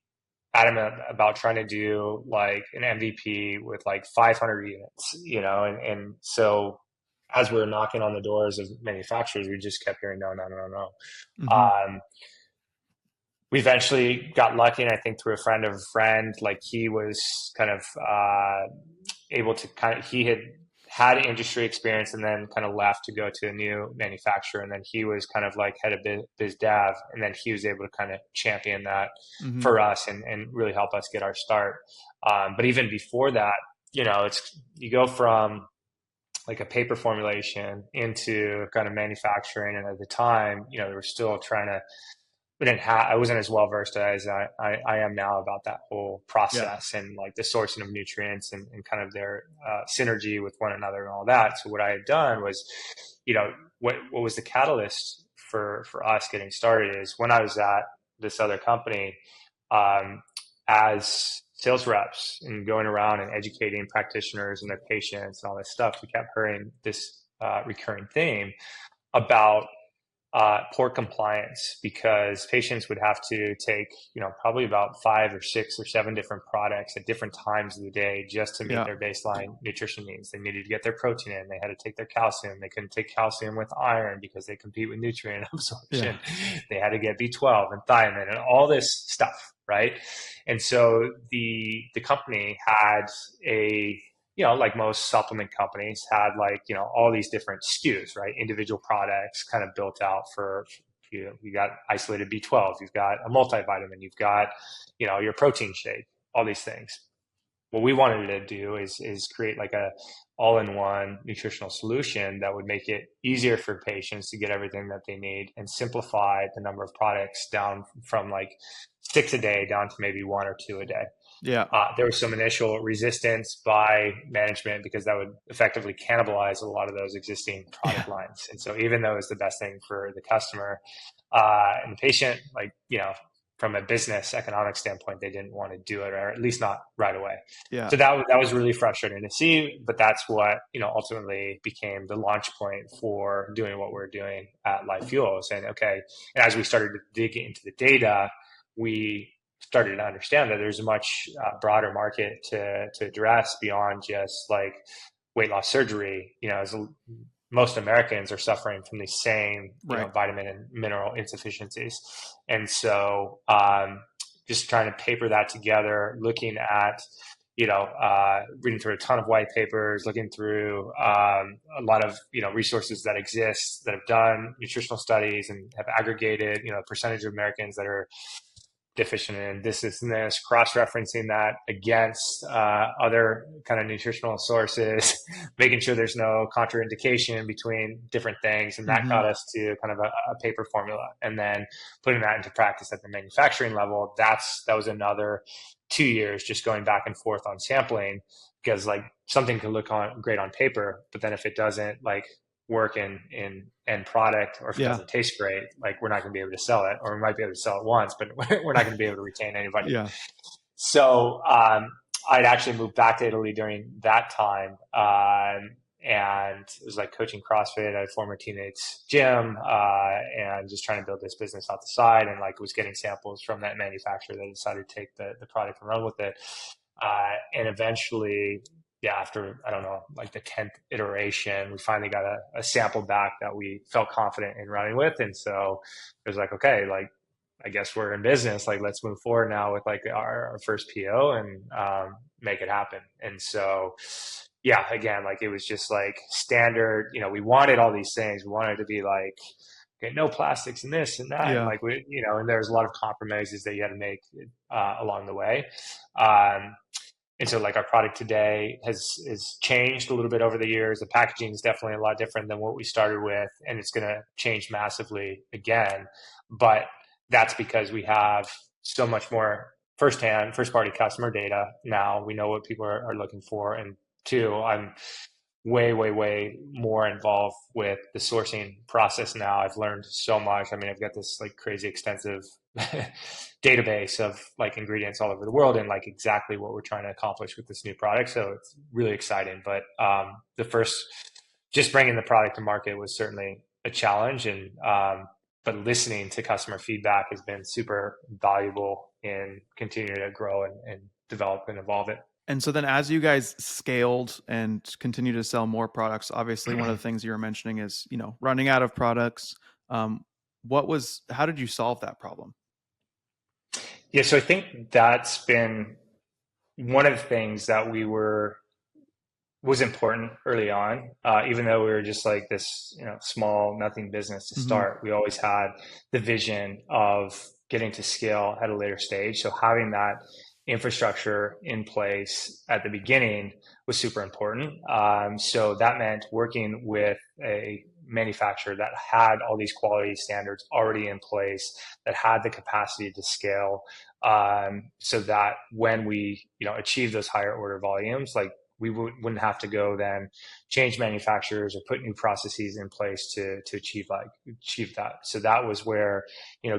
S1: adamant about trying to do like an MVP with like 500 units, and so as we were knocking on the doors of manufacturers, we just kept hearing no, no, no, no.
S2: Mm-hmm.
S1: Um, we eventually got lucky, and I think through a friend of a friend, like he was kind of able to he had industry experience and then kind of left to go to a new manufacturer, and then he was kind of like head of biz dev, and then he was able to kind of champion that
S2: Mm-hmm.
S1: for us and really help us get our start. But even before that, it's you go from like a paper formulation into kind of manufacturing, and at the time, they were still trying to I wasn't as well versed as I am now about that whole
S2: Yeah.
S1: process and like the sourcing of nutrients and kind of their synergy with one another and all that. So what I had done was, what was the catalyst for us getting started is when I was at this other company, um, as sales reps and going around and educating practitioners and their patients and all this stuff, we kept hearing this recurring theme about poor compliance, because patients would have to take, probably about 5 or 6 or 7 different products at different times of the day just to meet
S2: Yeah.
S1: their baseline nutrition needs. They needed to get their protein in. They had to take their calcium. They couldn't take calcium with iron because they compete with nutrient
S2: Yeah.
S1: absorption. They had to get B12 and thiamine and all this stuff, right? And so the company had a like most supplement companies had like, all these different SKUs, right? Individual products kind of built out for, you got isolated B12, you've got a multivitamin, you've got, your protein shake, all these things. What we wanted to do is create like a all-in-one nutritional solution that would make it easier for patients to get everything that they need and simplify the number of products down from like 6 a day down to maybe 1 or 2 a day.
S2: Yeah.
S1: There was some initial resistance by management because that would effectively cannibalize a lot of those existing
S2: Yeah.
S1: product lines. And so even though it's the best thing for the customer and the patient, like, from a business economic standpoint, they didn't want to do it, or at least not right away.
S2: Yeah.
S1: So that was really frustrating to see, but that's what, ultimately became the launch point for doing what we're doing at LyfeFuel, saying, okay, and as we started to dig into the data, we started to understand that there's a much broader market to address beyond just like weight loss surgery. As most Americans are suffering from the same,
S2: Right.
S1: vitamin and mineral insufficiencies. And so just trying to paper that together, looking at, reading through a ton of white papers, looking through a lot of, resources that exist that have done nutritional studies and have aggregated, percentage of Americans that are deficient in this and this, cross-referencing that against other kind of nutritional sources, making sure there's no contraindication between different things. And that
S2: Mm-hmm.
S1: got us to kind of a paper formula. And then putting that into practice at the manufacturing level, that was another 2 years just going back and forth on sampling, because like something can look great on paper, but then if it doesn't like work in end product, or if it
S2: Yeah.
S1: doesn't taste great, like we're not going to be able to sell it, or we might be able to sell it once, but we're not going to be able to retain anybody.
S2: Yeah.
S1: So I'd actually moved back to Italy during that time, and it was like coaching CrossFit at a former teammate's gym, and just trying to build this business off the side, and like was getting samples from that manufacturer that decided to take the product and run with it, and eventually, yeah, after, I don't know, like the 10th iteration, we finally got a sample back that we felt confident in running with. And so it was like, okay, like, I guess we're in business. Like, let's move forward now with like our first PO and make it happen. And so, yeah, again, like it was just like standard, we wanted all these things. We wanted to be like, okay, no plastics and this and that. And
S2: Yeah.
S1: like, and there's a lot of compromises that you had to make along the way. Um, and so like our product today has changed a little bit over the years. The packaging is definitely a lot different than what we started with, and it's going to change massively again. But that's because we have so much more first party customer data now. We know what people are looking for. And two, I'm way, way, way more involved with the sourcing process now. I've learned so much. I mean, I've got this like crazy extensive database of like ingredients all over the world and like exactly what we're trying to accomplish with this new product. So it's really exciting. But the first, just bringing the product to market was certainly a challenge. And but listening to customer feedback has been super valuable in continuing to grow and develop and evolve it.
S2: And so then as you guys scaled and continue to sell more products, obviously one of the things you were mentioning is, running out of products. How did you solve that problem?
S1: Yeah, so I think that's been one of the things that was important early on. Even though we were just like this, small nothing business to start, we always had the vision of getting to scale at a later stage. So having that infrastructure in place at the beginning was super important. So that meant working with a manufacturer that had all these quality standards already in place, that had the capacity to scale, so that when we achieve those higher order volumes, like we wouldn't have to go then change manufacturers or put new processes in place to achieve that. So that was where,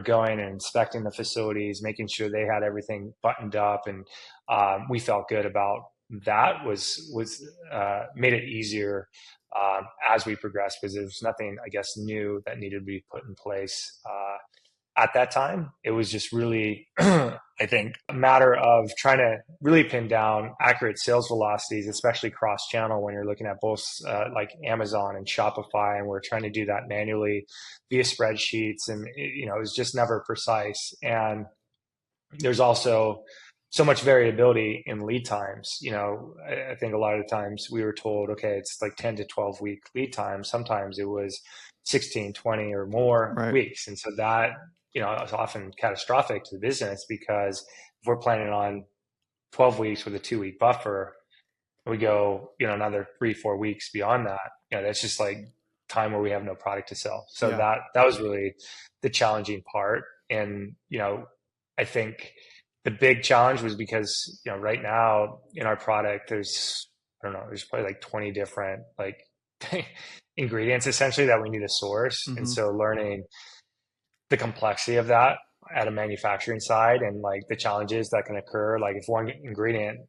S1: going and inspecting the facilities, making sure they had everything buttoned up, and we felt good about that was made it easier as we progressed, because there's nothing, I guess, new that needed to be put in place at that time. It was just really, I think, a matter of trying to really pin down accurate sales velocities, especially cross-channel when you're looking at both like Amazon and Shopify, and we're trying to do that manually via spreadsheets, and it was just never precise. And there's also so much variability in lead times. I think a lot of the times we were told, okay, it's like 10 to 12 week lead time. Sometimes it was 16, 20 or more weeks. And so that, is often catastrophic to the business, because if we're planning on 12 weeks with a 2-week buffer, we go, another 3-4 weeks beyond that, that's just like time where we have no product to sell. So that was really the challenging part. And, I think the big challenge was because, right now in our product, there's probably like 20 different like ingredients essentially that we need to source. And so learning the complexity of that at a manufacturing side, and like the challenges that can occur, like if one ingredient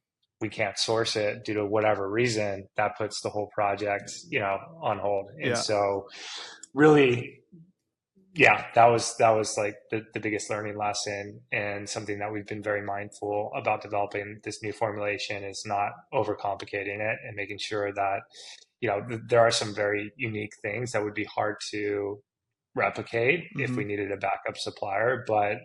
S1: we can't source it due to whatever reason, that puts the whole project, on hold. And so really, that was like the biggest learning lesson, and something that we've been very mindful about developing this new formulation is not overcomplicating it, and making sure that, there are some very unique things that would be hard to replicate if we needed a backup supplier. But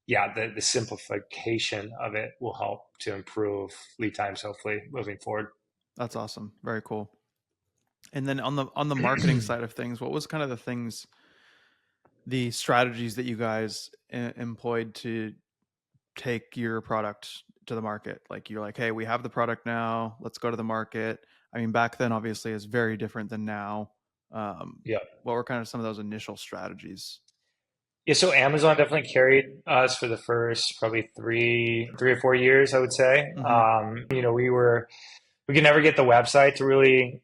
S1: the simplification of it will help to improve lead times, hopefully, moving forward.
S2: That's awesome. Very cool. And then on the marketing side of things, what was kind of the strategies that you guys employed to take your product to the market? Like, you're like, hey, we have the product now, let's go to the market. I mean, back then obviously is very different than now. What were kind of some of those initial strategies?
S1: Yeah, so Amazon definitely carried us for the first probably three or 4 years, I would say. We could never get the website to really,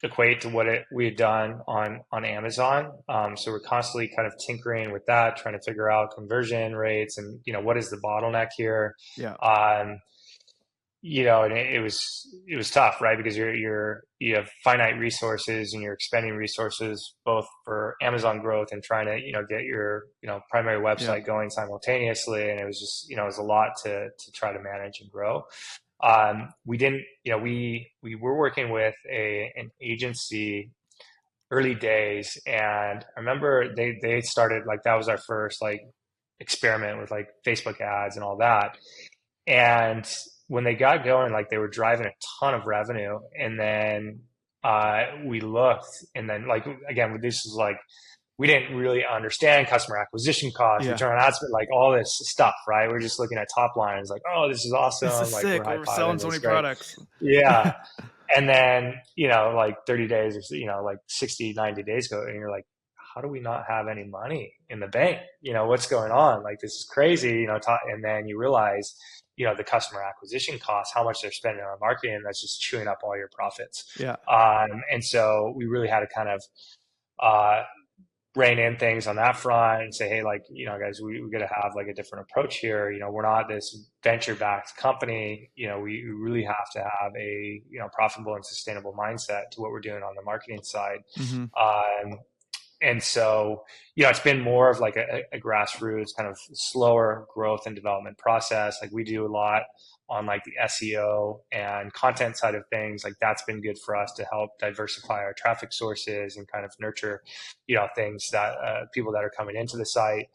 S1: equate to what we had done on Amazon. So we're constantly kind of tinkering with that, trying to figure out conversion rates and, what is the bottleneck here. And it was tough, right? Because you have finite resources, and you're expending resources both for Amazon growth and trying to, get your, primary website going simultaneously. And it was just, it was a lot to try to manage and grow. We didn't, we were working with an agency early days, and I remember they started, like, that was our first like experiment with like Facebook ads and all that. And when they got going, like, they were driving a ton of revenue. And then we looked, and then, like, again, this is like, we didn't really understand customer acquisition costs, return on ad spend, like all this stuff, right? We're just looking at top lines, like, oh, this is awesome.
S2: This is
S1: like
S2: sick. We're selling so many products.
S1: Yeah. And then, like 30 days or, like 60, 90 days go, and you're like, how do we not have any money in the bank? What's going on? Like, this is crazy, and then you realize, the customer acquisition costs, how much they're spending on marketing, and that's just chewing up all your profits. And so we really had to kind of rein in things on that front and say, hey, like, guys, we got to have like a different approach here. We're not this venture-backed company. We really have to have a, profitable and sustainable mindset to what we're doing on the marketing side. And so, it's been more of like a grassroots kind of slower growth and development process. Like we do a lot on like the SEO and content side of things. Like that's been good for us to help diversify our traffic sources and kind of nurture, things that people that are coming into the site.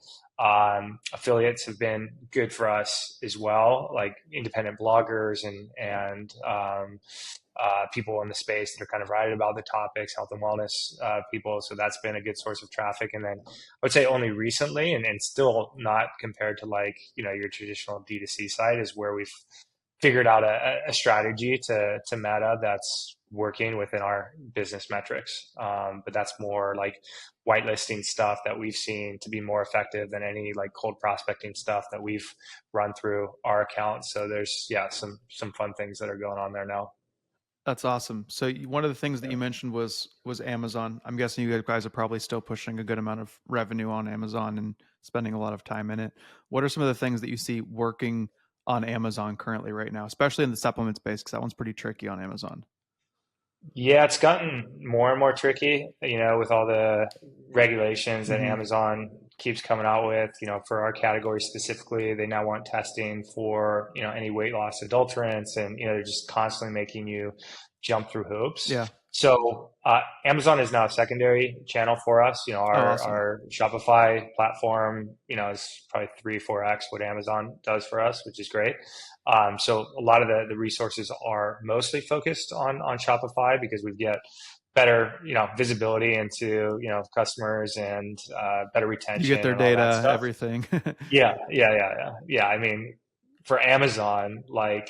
S1: Affiliates have been good for us as well, like independent bloggers and people in the space that are kind of writing about the topics, health and wellness people. So that's been a good source of traffic. And then I would say only recently, and still not compared to like, your traditional D2C site, is where we've figured out a strategy to Meta that's working within our business metrics. But that's more like whitelisting stuff that we've seen to be more effective than any like cold prospecting stuff that we've run through our account. So there's, some fun things that are going on there now.
S2: That's awesome. So one of the things that you mentioned was Amazon. I'm guessing you guys are probably still pushing a good amount of revenue on Amazon and spending a lot of time in it. What are some of the things that you see working on Amazon currently right now, especially in the supplement space? Because that one's pretty tricky on Amazon.
S1: Yeah, it's gotten more and more tricky, with all the regulations that
S2: Mm-hmm.
S1: Amazon keeps coming out with, for our category specifically. They now want testing for, any weight loss adulterants, and, they're just constantly making you jump through hoops.
S2: Yeah.
S1: So Amazon is now a secondary channel for us.
S2: Oh,
S1: Our
S2: awesome.
S1: Shopify platform, is probably 3, 4x what Amazon does for us, which is great. So a lot of the resources are mostly focused on Shopify because we get better, visibility into, customers and better
S2: You get
S1: retention
S2: their
S1: and all that
S2: data,
S1: stuff.
S2: everything.
S1: Yeah. I mean, for Amazon, like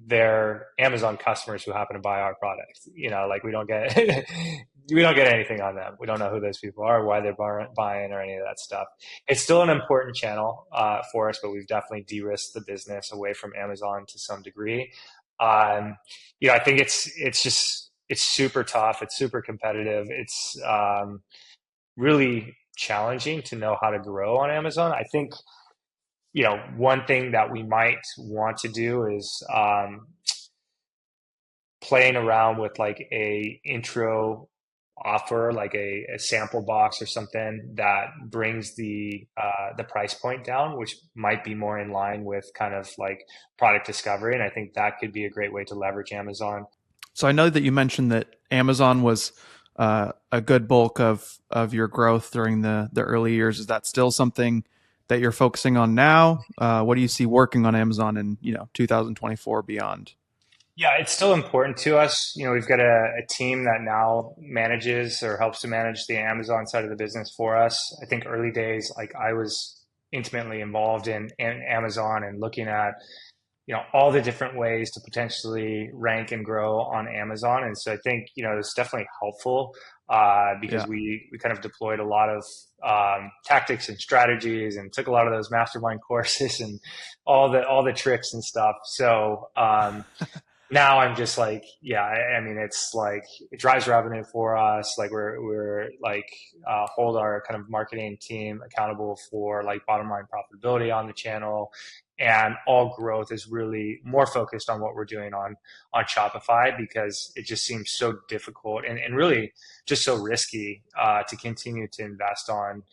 S1: they're Amazon customers who happen to buy our product. Like we don't get we don't get anything on them. We don't know who those people are, why they're buying, or any of that stuff. It's still an important channel for us, but we've definitely de-risked the business away from Amazon to some degree. Um, I think it's super tough. It's super competitive. It's really challenging to know how to grow on Amazon. I think, one thing that we might want to do is playing around with like a intro offer, like a sample box or something that brings the price point down, which might be more in line with kind of like product discovery. And I think that could be a great way to leverage Amazon.
S2: So I know that you mentioned that Amazon was a good bulk of your growth during the early years. Is that still something that you're focusing on now? What do you see working on Amazon in 2024 beyond?
S1: Yeah, it's still important to us. We've got a team that now manages or helps to manage the Amazon side of the business for us. I think early days, like I was intimately involved in Amazon and looking at, all the different ways to potentially rank and grow on Amazon. And so I think, it's definitely helpful because
S2: Yeah.
S1: we kind of deployed a lot of tactics and strategies and took a lot of those mastermind courses and all the tricks and stuff. So, now I'm just like, yeah, I mean, it's like it drives revenue for us. Like we're like hold our kind of marketing team accountable for like bottom line profitability on the channel, and all growth is really more focused on what we're doing on Shopify because it just seems so difficult and really just so risky to continue to invest on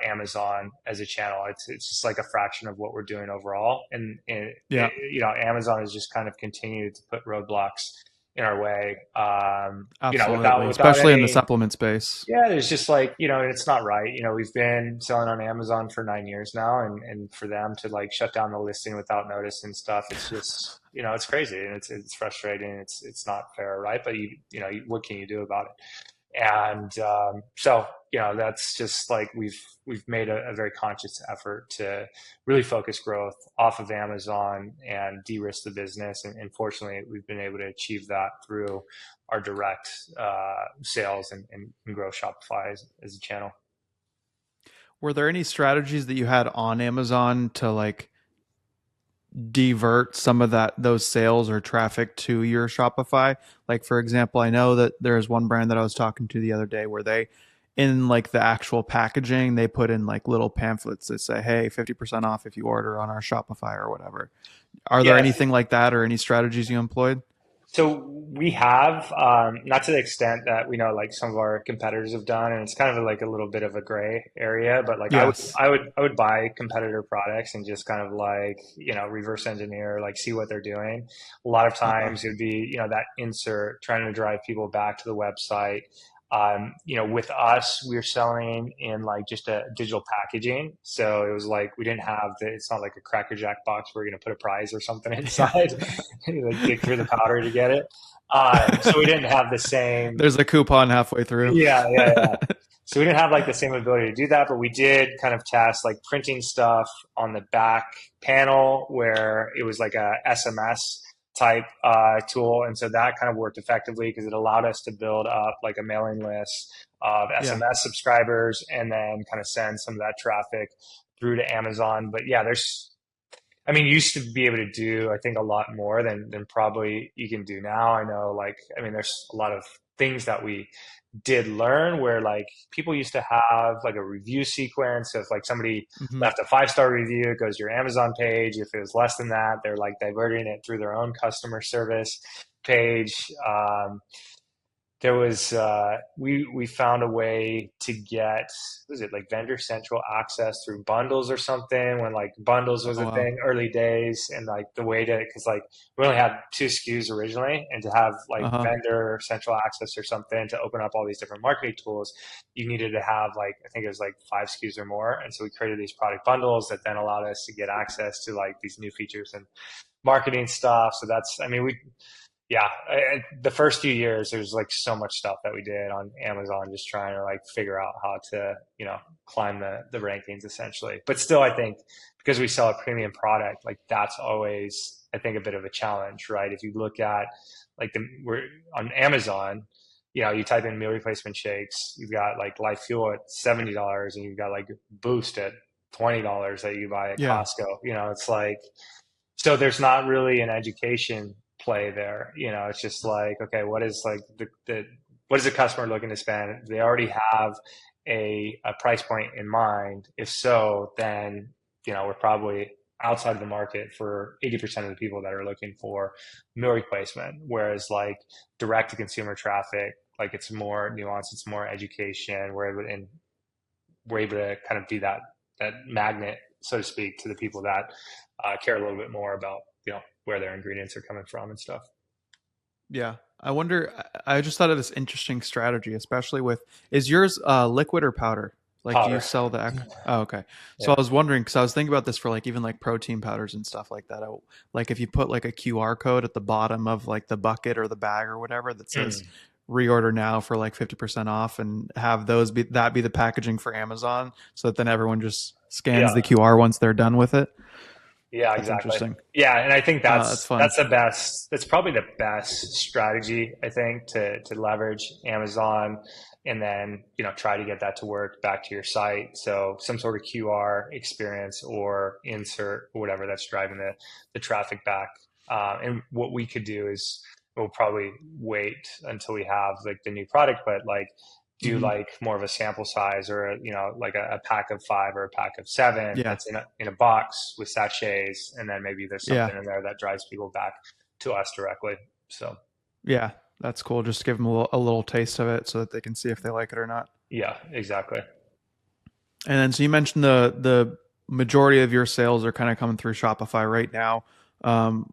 S1: Amazon as a channel. It's just like a fraction of what we're doing overall, and
S2: Yeah.
S1: Amazon has just kind of continued to put roadblocks in our way. Without
S2: Absolutely.
S1: without
S2: Especially in the
S1: any.
S2: supplement space.
S1: Yeah, it's just like, it's not right. We've been selling on Amazon for 9 years now, and for them to like shut down the listing without notice and stuff, it's just, it's crazy and it's frustrating. It's not fair, right? But what can you do about it? And so that's just like we've made a very conscious effort to really focus growth off of Amazon and de-risk the business, and fortunately we've been able to achieve that through our direct sales and grow Shopify as a channel.
S2: Were there any strategies that you had on Amazon to like divert some of those sales or traffic to your Shopify? Like for example, I know that there's one brand that I was talking to the other day where they in like the actual packaging, they put in like little pamphlets that say, "Hey, 50% off if you order on our Shopify," or whatever. Are there
S1: Yeah,
S2: anything like that or any strategies you employed?
S1: So we have, not to the extent that we know like some of our competitors have done, and it's kind of like a little bit of a gray area. But like
S2: Yes.
S1: I would buy competitor products and just kind of like reverse engineer, like see what they're doing. A lot of
S2: Uh-huh.
S1: times it would be that insert trying to drive people back to the website. With us, we are selling in like just a digital packaging. So it was like we didn't have it's not like a Cracker Jack box where you're going to put a prize or something
S2: Yeah.
S1: inside, like dig through the powder to get it. So we didn't have the same,
S2: There's a coupon halfway through.
S1: yeah. So we didn't have like the same ability to do that, but we did kind of test like printing stuff on the back panel where it was like a SMS type tool. And so that kind of worked effectively because it allowed us to build up like a mailing list of
S2: Yeah.
S1: SMS subscribers and then kind of send some of that traffic through to Amazon. But yeah, you used to be able to do, I think, a lot more than probably you can do now. There's a lot of things that we did learn where like people used to have like a review sequence. So if like somebody
S2: Hmm.
S1: left a 5-star review, it goes to your Amazon page. If it was less than that, they're like diverting it through their own customer service page. There was we found a way to get, was it like vendor central access through bundles or something, when like bundles was
S2: Oh
S1: a
S2: wow.
S1: thing early days. And like the way to, because like we only had 2 SKUs originally, and to have like
S2: Uh-huh.
S1: vendor central access or something to open up all these different marketing tools, you needed to have like, I think it was like 5 SKUs or more. And so we created these product bundles that then allowed us to get access to like these new features and marketing stuff. So that's, we yeah, the first few years, there's like so much stuff that we did on Amazon, just trying to like figure out how to, climb the rankings essentially. But still, I think because we sell a premium product, like that's always, I think, a bit of a challenge, right? If you look at like we're on Amazon, you type in meal replacement shakes, you've got like LyfeFuel at $70, and you've got like Boost at $20 that you buy at
S2: Yeah.
S1: Costco. It's like, so there's not really an education play there. It's just like, okay, what is like what is the customer looking to spend? Do they already have a price point in mind? If so, then we're probably outside of the market for 80% of the people that are looking for meal replacement. Whereas like direct to consumer traffic, like it's more nuanced, it's more education. We're able to kind of be that magnet, so to speak, to the people that care a little bit more about where their ingredients are coming from and stuff.
S2: Yeah. I wonder, I just thought of this interesting strategy, especially with, is yours liquid or powder? Like, do you
S1: Powder,
S2: sell oh, okay. So
S1: yeah.
S2: I was wondering, because I was thinking about this for like even like protein powders and stuff like that. Like if you put like a QR code at the bottom of like the bucket or the bag or whatever that says
S1: Mm.
S2: reorder now for like 50% off, and have those be the packaging for Amazon, so that then everyone just scans the
S1: Yeah,
S2: QR once they're done with it.
S1: yeah,
S2: That's
S1: exactly.
S2: interesting.
S1: Yeah, and I think
S2: That's
S1: that's
S2: fun.
S1: the best. That's probably the best strategy, I think, to leverage Amazon, and then try to get that to work back to your site. So some sort of QR experience or insert or whatever that's driving the traffic back. And what we could do is we'll probably wait until we have like the new product, but like do
S2: Hmm.
S1: like more of a sample size, or like a pack of 5 or a pack of 7
S2: Yeah.
S1: that's in a box with sachets, and then maybe there's
S2: Yeah.
S1: something in there that drives people back to us directly. So
S2: Yeah, that's cool. Just give them a little taste of it so that they can see if they like it or not.
S1: yeah, exactly.
S2: And then, so you mentioned the majority of your sales are kind of coming through Shopify right now.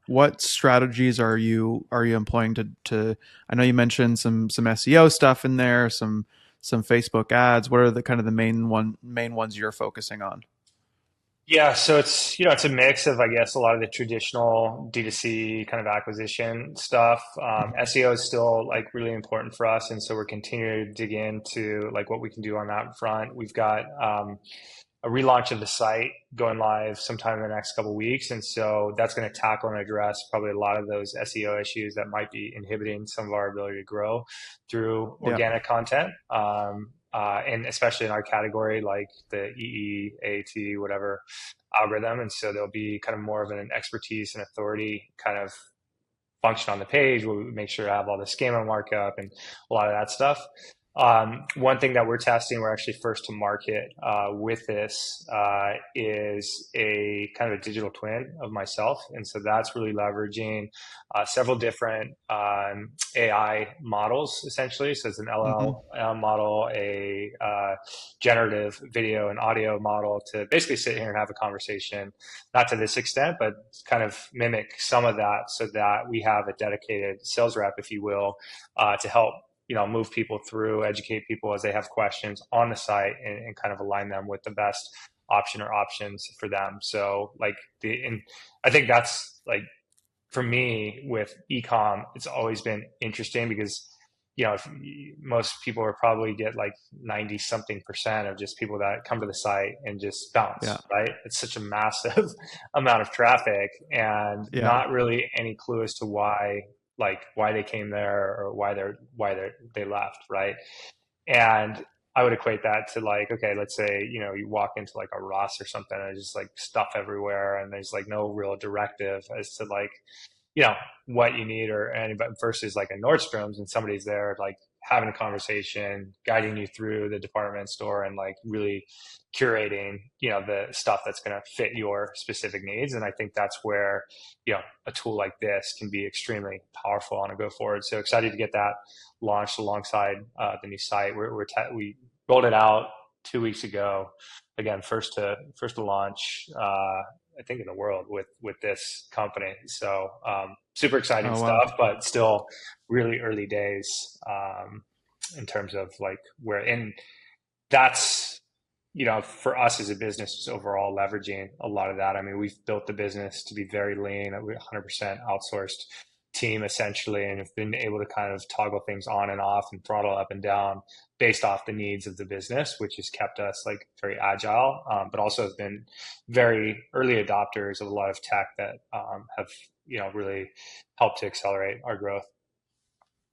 S2: What strategies are you employing to? I know you mentioned some SEO stuff in there, some Facebook ads. What are the kind of the main ones you're focusing on?
S1: Yeah, so it's a mix of, I guess, a lot of the traditional D2C kind of acquisition stuff. SEO is still like really important for us, and so we're continuing to dig into like what we can do on that front. We've got a relaunch of the site going live sometime in the next couple of weeks, and so that's going to tackle and address probably a lot of those SEO issues that might be inhibiting some of our ability to grow through
S2: Yeah,
S1: organic content. And especially in our category, like the EEAT, whatever algorithm. And so there'll be kind of more of an expertise and authority kind of function on the page where we make sure to have all the schema markup and a lot of that stuff. One thing that we're testing, we're actually first to market with this, is a kind of a digital twin of myself. And so that's really leveraging several different AI models, essentially. So it's an
S2: Mm-hmm.
S1: LLM model, a generative video and audio model to basically sit here and have a conversation, not to this extent, but kind of mimic some of that so that we have a dedicated sales rep, if you will, to help move people through, educate people as they have questions on the site, and kind of align them with the best option or options for them. So and I think that's like, for me with ecom, it's always been interesting because if most people will probably get like 90 something percent of just people that come to the site and just
S2: Yeah.
S1: bounce, right? It's such a massive amount of traffic and
S2: Yeah.
S1: not really any clue as to why they came there or they left, right? And I would equate that to like, okay, let's say, you walk into like a Ross or something and there's just like stuff everywhere and there's like no real directive as to like, you know, what you need or anybody versus like a Nordstrom's and somebody's there like having a conversation, guiding you through the department store and like really curating, the stuff that's going to fit your specific needs. And I think that's where, a tool like this can be extremely powerful on a go forward. So excited to get that launched alongside the new site. We rolled it out 2 weeks ago. Again, first to launch, I think in the world with this company. So super exciting
S2: Oh, wow.
S1: stuff, but still really early days in terms of like where, and that's, for us as a business, just overall leveraging a lot of that. I mean, we've built the business to be very lean. We're 100% outsourced team essentially, and have been able to kind of toggle things on and off and throttle up and down based off the needs of the business, which has kept us like very agile, but also have been very early adopters of a lot of tech that have, really helped to accelerate our growth.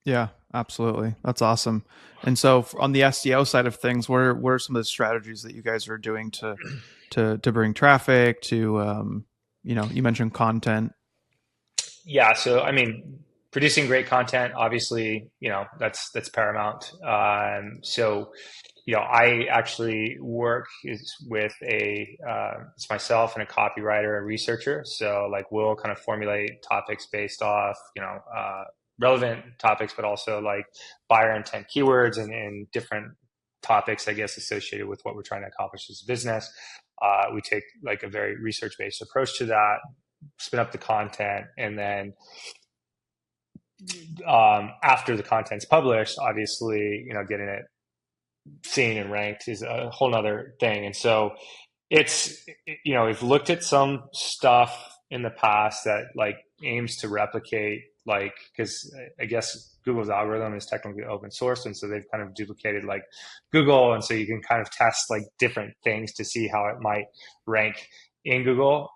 S2: Yeah, absolutely. That's awesome. And so on the SEO side of things, what are some of the strategies that you guys are doing to bring traffic to you mentioned content.
S1: Yeah, so I mean, producing great content, obviously, that's paramount. So, I actually work with it's myself and a copywriter and researcher. So, like, we'll kind of formulate topics based off, relevant topics, but also like buyer intent keywords and different topics, I guess, associated with what we're trying to accomplish as a business. We take like a very research based approach to that, spin up the content, and then after the content's published, obviously, getting it seen and ranked is a whole nother thing. And so it's, we've looked at some stuff in the past that like aims to replicate, like, because I guess Google's algorithm is technically open source. And so they've kind of duplicated like Google. And so you can kind of test like different things to see how it might rank in Google.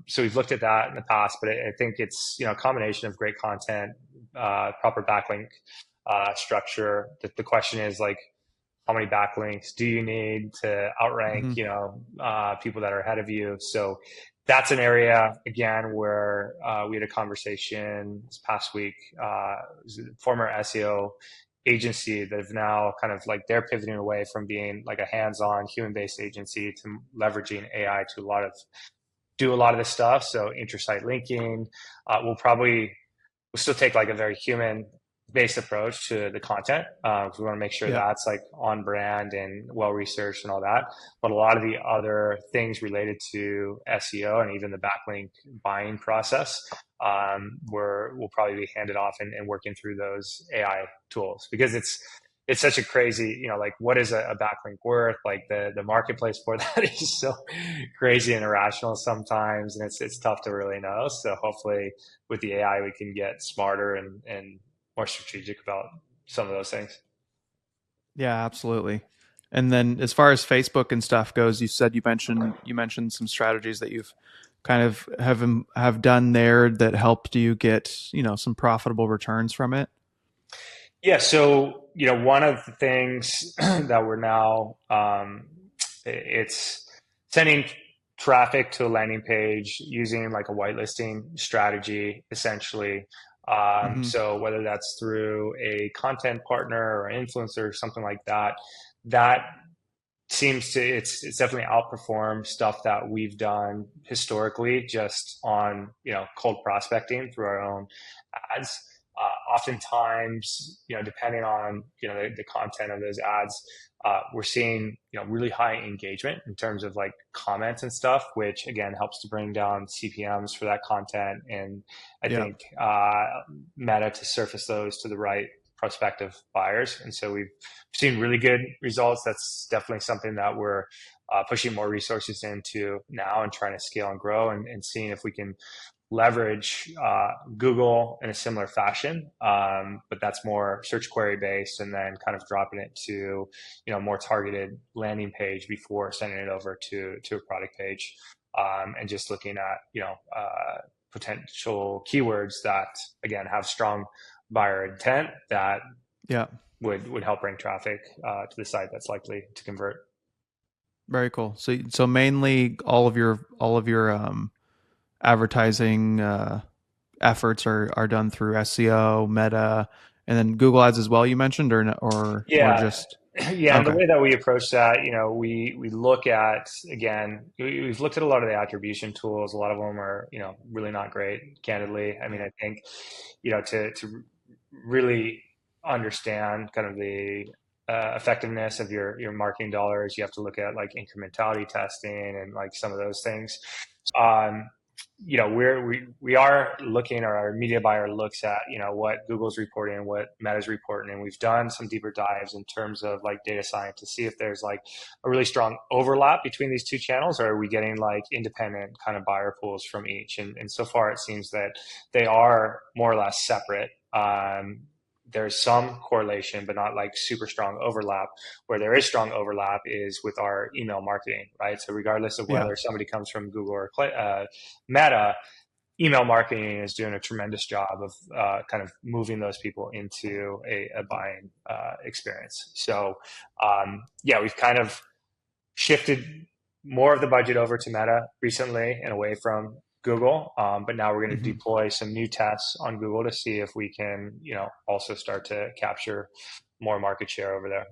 S1: So we've looked at that in the past, but I think it's, a combination of great content, proper backlink structure. The question is like, how many backlinks do you need to outrank,
S2: Mm-hmm.
S1: people that are ahead of you? So that's an area again where we had a conversation this past week. Former SEO agency that have now kind of like they're pivoting away from being like a hands-on human-based agency to leveraging AI to do a lot of this stuff. So intra-site linking, we'll still take like a very human based approach to the content. We want to make sure
S2: Yeah.
S1: that's like on brand and well researched and all that. But a lot of the other things related to SEO and even the backlink buying process, we'll probably be handed off and working through those AI tools because it's such a crazy, like what is a backlink worth? Like the marketplace for that is so crazy and irrational sometimes, and it's tough to really know. So hopefully with the AI we can get smarter and more strategic about some of those things.
S2: Yeah, absolutely. And then as far as Facebook and stuff goes, you said you mentioned some strategies that you've kind of have done there that helped you get, some profitable returns from it.
S1: Yeah, so one of the things that we're now it's sending traffic to a landing page using like a whitelisting strategy, essentially.
S2: Mm-hmm.
S1: So whether that's through a content partner or an influencer or something like that, that seems to it's definitely outperformed stuff that we've done historically just on cold prospecting through our own ads. Oftentimes, depending on the content of those ads, we're seeing really high engagement in terms of like comments and stuff, which again helps to bring down CPMs for that content, and I
S2: Yeah.
S1: think Meta to surface those to the right prospective buyers. And so we've seen really good results. That's definitely something that we're pushing more resources into now and trying to scale and grow, and seeing if we can leverage Google in a similar fashion, but that's more search query based, and then kind of dropping it to more targeted landing page before sending it over to a product page, and just looking at potential keywords that again have strong buyer intent that
S2: Yeah.
S1: would help bring traffic to the site that's likely to convert.
S2: Very cool. So mainly all of your advertising efforts are done through SEO, Meta, and then Google Ads as well. You mentioned, or
S1: Yeah,
S2: just
S1: yeah, and the
S2: okay.
S1: way that we approach that, we look at again, we've looked at a lot of the attribution tools. A lot of them are really not great, candidly. I mean, I think to really understand kind of the effectiveness of your marketing dollars, you have to look at like incrementality testing and like some of those things. Um, we are looking, or our media buyer looks at what Google's reporting and what Meta's reporting, and we've done some deeper dives in terms of like data science to see if there's like a really strong overlap between these two channels, or are we getting like independent kind of buyer pools from each, and so far it seems that they are more or less separate. There's some correlation, but not like super strong overlap. Where there is strong overlap is with our email marketing, right? So regardless of
S2: Yeah.
S1: whether somebody comes from Google or Meta, email marketing is doing a tremendous job of kind of moving those people into a buying experience. So yeah, we've kind of shifted more of the budget over to Meta recently and away from Google. But now we're going to
S2: Hmm.
S1: deploy some new tests on Google to see if we can, also start to capture more market share over there.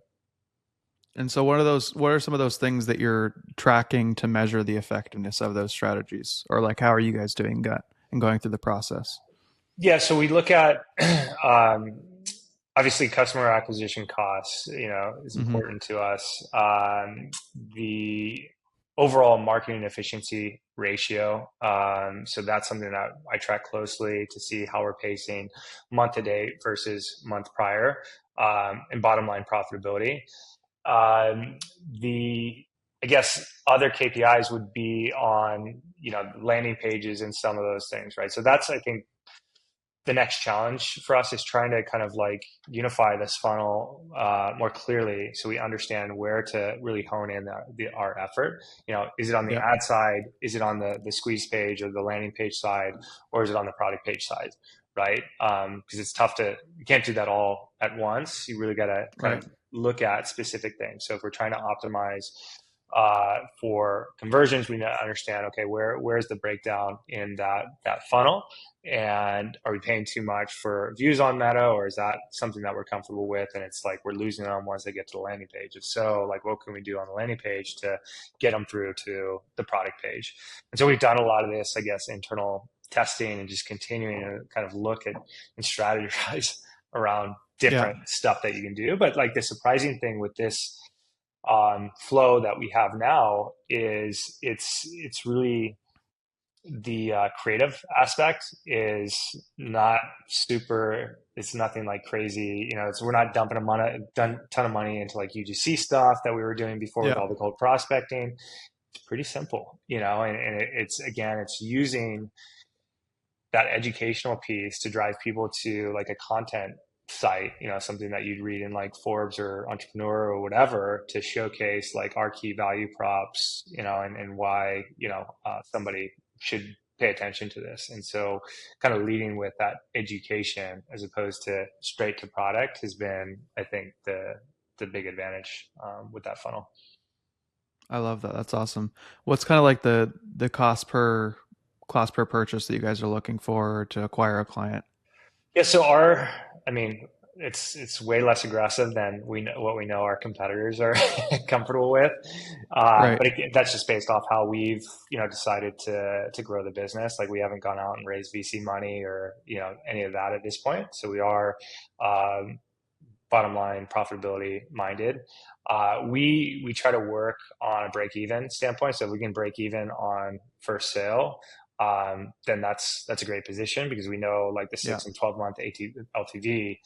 S2: And so what are some of those things that you're tracking to measure the effectiveness of those strategies? Or like how are you guys doing that and going through the process?
S1: Yeah, so we look at um, obviously customer acquisition costs, is
S2: Hmm.
S1: important to us. The overall marketing efficiency ratio. So that's something that I track closely to see how we're pacing month to date versus month prior, and bottom line profitability. Um, the I guess other KPIs would be on landing pages and some of those things, right? So that's, I think, the next challenge for us is trying to kind of like unify this funnel more clearly, so we understand where to really hone in our effort. Is it on the
S2: Yep.
S1: ad side? Is it on the squeeze page or the landing page side? Or is it on the product page side? Right? Because it's tough you can't do that all at once. You really got to kind
S2: Right.
S1: of look at specific things. So if we're trying to optimize for conversions, we need to understand, okay, where's the breakdown in that funnel, and are we paying too much for views on Meta, or is that something that we're comfortable with, and it's like we're losing them once they get to the landing page? If so, like what can we do on the landing page to get them through to the product page? And so we've done a lot of this, I guess, internal testing, and just continuing to kind of look at and strategize around
S2: Yeah.
S1: different stuff that you can do. But like the surprising thing with this flow that we have now is it's really the creative aspect is not super. It's nothing like crazy. We're not dumping ton of money into like UGC stuff that we were doing before with
S2: Yeah.
S1: all the cold prospecting. It's pretty simple, and it's again, it's using that educational piece to drive people to like a content site, something that you'd read in like Forbes or Entrepreneur or whatever, to showcase like our key value props, and why, somebody should pay attention to this. And so kind of leading with that education as opposed to straight to product has been, I think, the big advantage with that funnel.
S2: I love that. That's awesome. What's kind of like the cost per purchase that you guys are looking for to acquire a client?
S1: Yeah, so I mean, it's way less aggressive than what we know our competitors are comfortable with.
S2: Right.
S1: That's just based off how we've, decided to grow the business. Like we haven't gone out and raised VC money or, any of that at this point. So we are, um, bottom line profitability minded. We try to work on a break even standpoint. So if we can break even on first sale, then that's a great position because we know like the
S2: Yeah.
S1: 6 and 12 month LTV.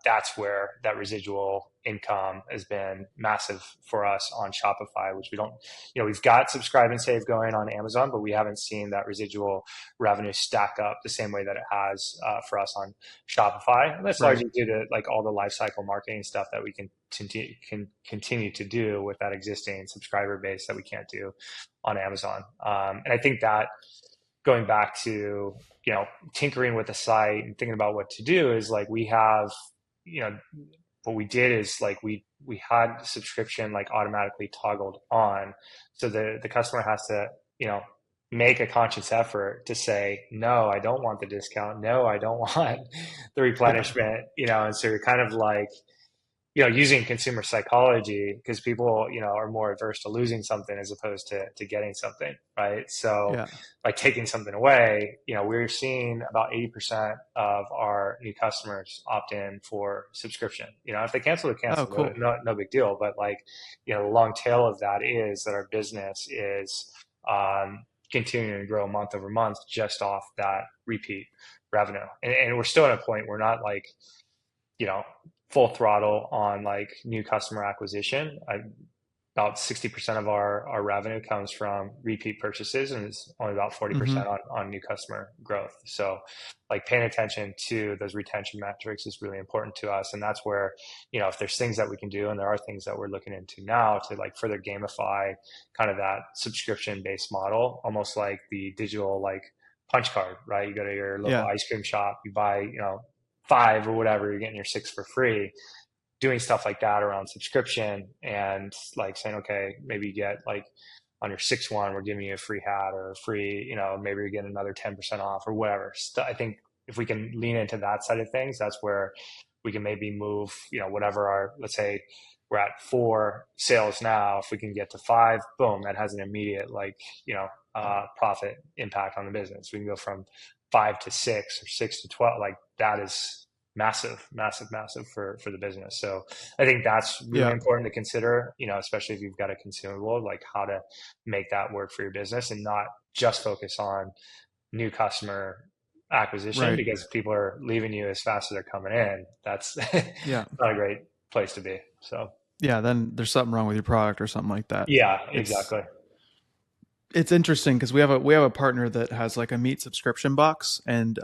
S1: That's where that residual income has been massive for us on Shopify, which we don't, we've got subscribe and save going on Amazon, but we haven't seen that residual revenue stack up the same way that it has for us on Shopify. And that's
S2: Right.
S1: largely due to like all the lifecycle marketing stuff that we can continue to do with that existing subscriber base that we can't do on Amazon. And I think that going back to, tinkering with the site and thinking about what to do is like we have, you know, what we did is like we had subscription like automatically toggled on. So the customer has to, make a conscious effort to say, no, I don't want the discount. No, I don't want the
S2: Yeah.
S1: replenishment, and so you're kind of like, using consumer psychology because people, are more adverse to losing something as opposed to getting something, right? So
S2: Yeah.
S1: by taking something away, we're seeing about 80% of our new customers opt in for subscription. If they cancel, they
S2: Oh,
S1: cancel,
S2: cool.
S1: no big deal. But like, the long tail of that is that our business is continuing to grow month over month just off that repeat revenue. And we're still at a point, we're not like, you know, full throttle on like new customer acquisition. About 60% of our revenue comes from repeat purchases, and it's only about
S2: Mm-hmm.
S1: 40% on new customer growth. So like paying attention to those retention metrics is really important to us. And that's where, if there's things that we can do, and there are things that we're looking into now to like further gamify kind of that subscription based model, almost like the digital like punch card, right? You go to your local
S2: Yeah.
S1: ice cream shop, you buy, five or whatever, you're getting your six for free. Doing stuff like that around subscription and like saying, okay, maybe you get like on your sixth one, we're giving you a free hat or a free, maybe you're getting another 10% off or whatever. I think if we can lean into that side of things, that's where we can maybe move, whatever our, let's say we're at 4 sales now. If we can get to 5, boom, that has an immediate like, profit impact on the business. We can go from 5 to 6 or 6 to 12. Like that is massive, massive, massive for the business. So I think that's really
S2: Yeah.
S1: important to consider, especially if you've got a consumable, like how to make that work for your business and not just focus on new customer acquisition
S2: Right.
S1: because people are leaving you as fast as they're coming in. That's
S2: Yeah.
S1: not a great place to be. So
S2: Yeah. Then there's something wrong with your product or something like that.
S1: yeah,
S2: It's
S1: exactly.
S2: it's interesting because we have a partner that has like a meat subscription box, and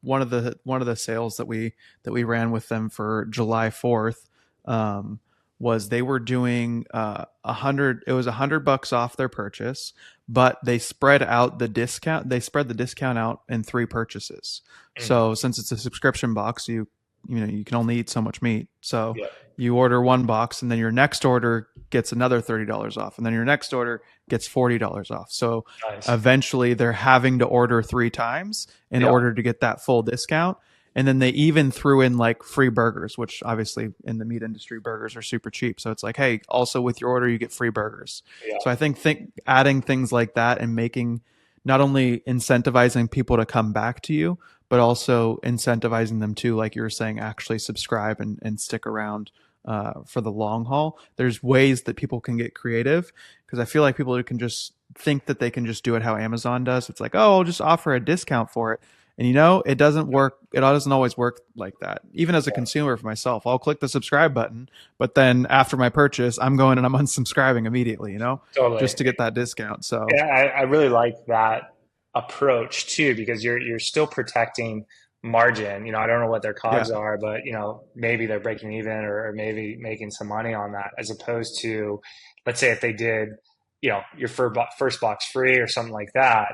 S2: one of the sales that we ran with them for July 4th, um, was they were doing 100. It was $100 off their purchase, but they spread out the discount. They spread the discount out in 3 purchases.
S1: Mm,
S2: So since it's a subscription box, you can only eat so much meat. So
S1: yeah,
S2: you order one box, and then your next order gets another $30 off, and then your next order gets $40 off. So
S1: nice.
S2: eventually they're having to order 3 times in
S1: Yeah,
S2: order to get that full discount. And then they even threw in like free burgers, which obviously in the meat industry, burgers are super cheap. So it's like, hey, also with your order, you get free burgers.
S1: yeah,
S2: So I think adding things like that and making not only incentivizing people to come back to you, but also incentivizing them to, like you were saying, actually subscribe and stick around for the long haul. There's ways that people can get creative because I feel like people can just think that they can just do it how Amazon does. It's like, oh, I'll just offer a discount for it. And it doesn't work. It doesn't always work like that. Even as a
S1: yeah,
S2: consumer for myself, I'll click the subscribe button, but then after my purchase, I'm going and I'm unsubscribing immediately,
S1: totally.
S2: just to get that discount. So
S1: Yeah, I really like that approach too, because you're still protecting margin. I don't know what their
S2: yeah,
S1: cogs are, but maybe they're breaking even or maybe making some money on that, as opposed to, let's say if they did, your first box free or something like that,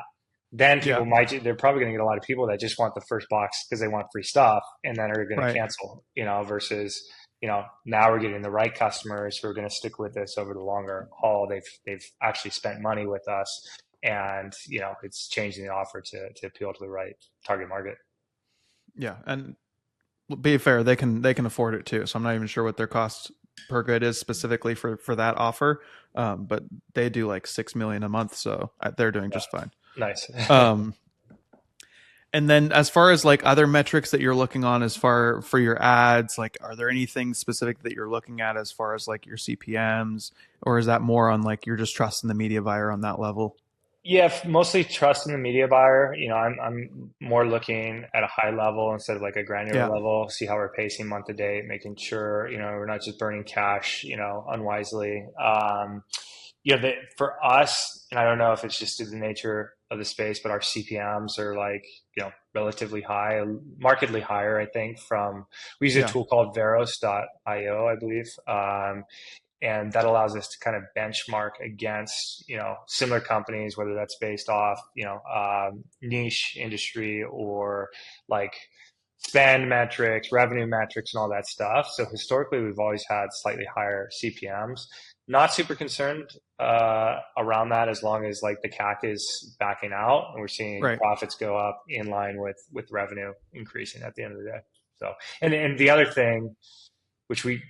S1: then
S2: yeah,
S1: they're probably going to get a lot of people that just want the first box because they want free stuff and then are going to
S2: right.
S1: cancel, versus, now we're getting the right customers who are going to stick with us over the longer haul. They've actually spent money with us, and it's changing the offer to appeal to the right target market.
S2: Yeah, and be fair, they can afford it too. So I'm not even sure what their cost per good is specifically for that offer, but they do like 6 million a month, so they're doing
S1: Yeah.
S2: just fine.
S1: Nice.
S2: Um, and then as far as like other metrics that you're looking on as far for your ads, like are there anything specific that you're looking at as far as like your CPMs, or is that more on like you're just trusting the media buyer on that level?
S1: Yeah, mostly trust in the media buyer. I'm more looking at a high level instead of like a granular
S2: Yeah,
S1: level, see how we're pacing month to date, making sure, we're not just burning cash, unwisely. For us, and I don't know if it's just due to the nature of the space, but our CPMs are like, relatively high, markedly higher, I think, we use a
S2: yeah,
S1: tool called Veros.io, I believe. And that allows us to kind of benchmark against similar companies, whether that's based off niche industry or like spend metrics, revenue metrics, and all that stuff. So historically, we've always had slightly higher CPMs. Not super concerned around that as long as like the CAC is backing out and we're seeing
S2: right.
S1: profits go up in line with revenue increasing at the end of the day. So, and the other thing, which we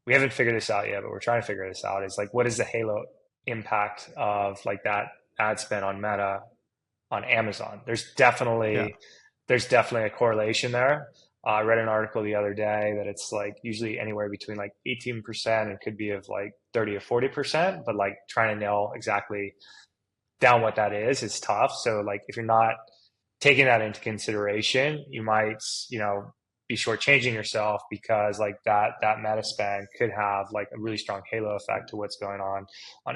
S1: haven't figured this out yet, but we're trying to figure this out, is like what is the halo impact of like that ad spend on Meta on Amazon?
S2: Yeah,
S1: There's definitely a correlation there. I read an article the other day that it's like usually anywhere between like 18% and could be of like 30 or 40%, but like trying to nail exactly down what that is tough. So like if you're not taking that into consideration, you might, be shortchanging yourself because like that meta spend could have like a really strong halo effect to what's going on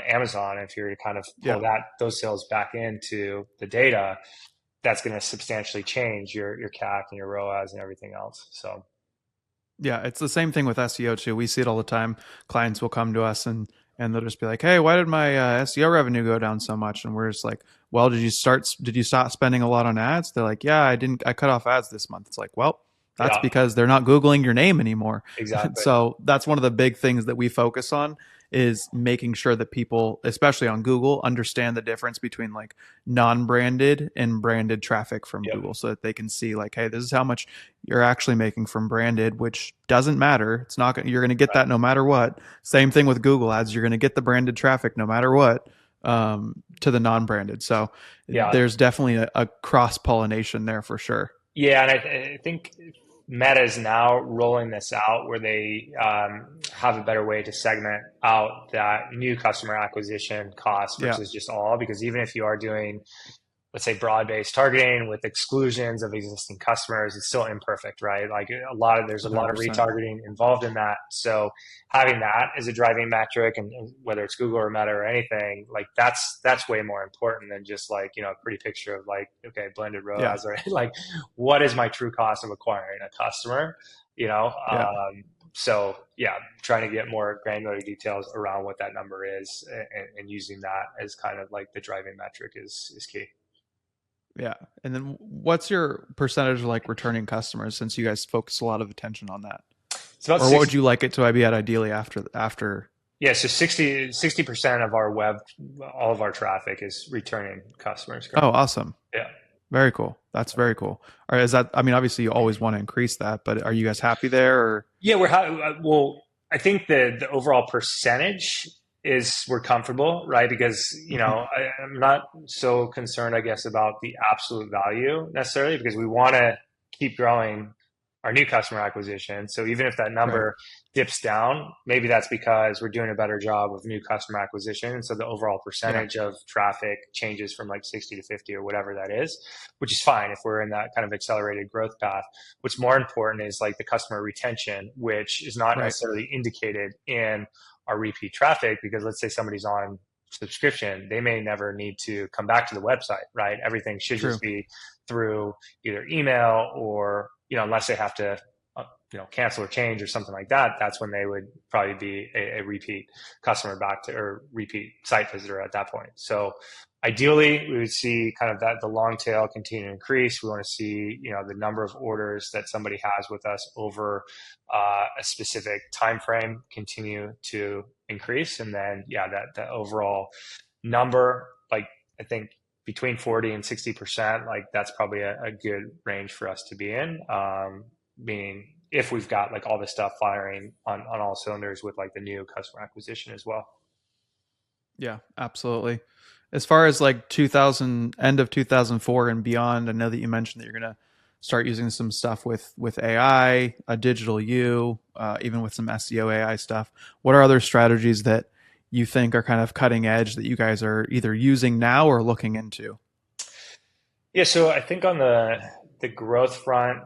S1: Amazon. And if you're to kind of
S2: yeah.
S1: pull those sales back into the data, that's going to substantially change your CAC and your ROAS and everything else. So
S2: Yeah, it's the same thing with SEO too. We see it all the time. Clients will come to us and they'll just be like, "Hey, why did my SEO revenue go down so much?" And we're just like, "Well, did you stop spending a lot on ads?" They're like, "Yeah, I didn't. I cut off ads this month." It's like, "Well, that's
S1: yeah,
S2: because they're not Googling your name anymore."
S1: exactly.
S2: So that's one of the big things that we focus on is making sure that people, especially on Google, understand the difference between like non-branded and branded traffic from
S1: Yep.
S2: Google so that they can see like, hey, this is how much you're actually making from branded, which doesn't matter. It's not you're going to get
S1: Right.
S2: that no matter what. Same thing with Google ads. You're going to get the branded traffic no matter what to the non-branded. So
S1: Yeah.
S2: there's definitely a cross pollination there for sure.
S1: Yeah, and I think Meta is now rolling this out where they have a better way to segment out that new customer acquisition cost
S2: Yeah.
S1: versus just all. Because even if you are doing, let's say, broad-based targeting with exclusions of existing customers, it's still imperfect, right? Like there's a lot of
S2: 100%.
S1: retargeting involved in that. So having that as a driving metric, and whether it's Google or Meta or anything, like that's way more important than just like a pretty picture of like, okay, blended
S2: Yeah.
S1: ROAS, or like what is my true cost of acquiring a customer, you know?
S2: Yeah.
S1: So yeah, trying to get more granular details around what that number is, and using that as kind of like the driving metric is key.
S2: Yeah. And then what's your percentage of like returning customers since you guys focus a lot of attention on that?
S1: It's about
S2: Or what would
S1: 60.
S2: you like it to be at ideally after?
S1: Yeah, so 60% of our web, all of our traffic is returning customers
S2: Oh,
S1: currently.
S2: awesome.
S1: Yeah.
S2: Very cool. That's very cool. Or is that, I mean, obviously you always want to increase that, but are you guys happy there or?
S1: Yeah, well, I think the overall percentage is we're comfortable, right? Because,
S2: Mhm.
S1: I'm not so concerned, I guess, about the absolute value necessarily because we want to keep growing our new customer acquisition. So even if that
S2: Right.
S1: number dips down, maybe that's because we're doing a better job of new customer acquisition. And so the overall
S2: Yeah.
S1: percentage of traffic changes from like 60 to 50 or whatever that is, which is fine if we're in that kind of accelerated growth path. What's more important is like the customer retention, which is not
S2: Right.
S1: necessarily indicated in our repeat traffic because let's say somebody's on subscription, they may never need to come back to the website, right? Everything should just
S2: True.
S1: be through either email or, unless they have to, cancel or change or something like that. That's when they would probably be a repeat customer back to or repeat site visitor at that point. So ideally, we would see kind of that the long tail continue to increase. We want to see the number of orders that somebody has with us over a specific time frame continue to increase, and then yeah, that overall number, like I think between 40 and 60%, like that's probably a good range for us to be in. Meaning if we've got like all this stuff firing on all cylinders with like the new customer acquisition as well.
S2: Yeah, absolutely. As far as like 2000, end of 2004 and beyond, I know that you mentioned that you're going to start using some stuff with AI, a digital U, even with some SEO AI stuff. What are other strategies that you think are kind of cutting edge that you guys are either using now or looking into?
S1: Yeah, so I think on the growth front,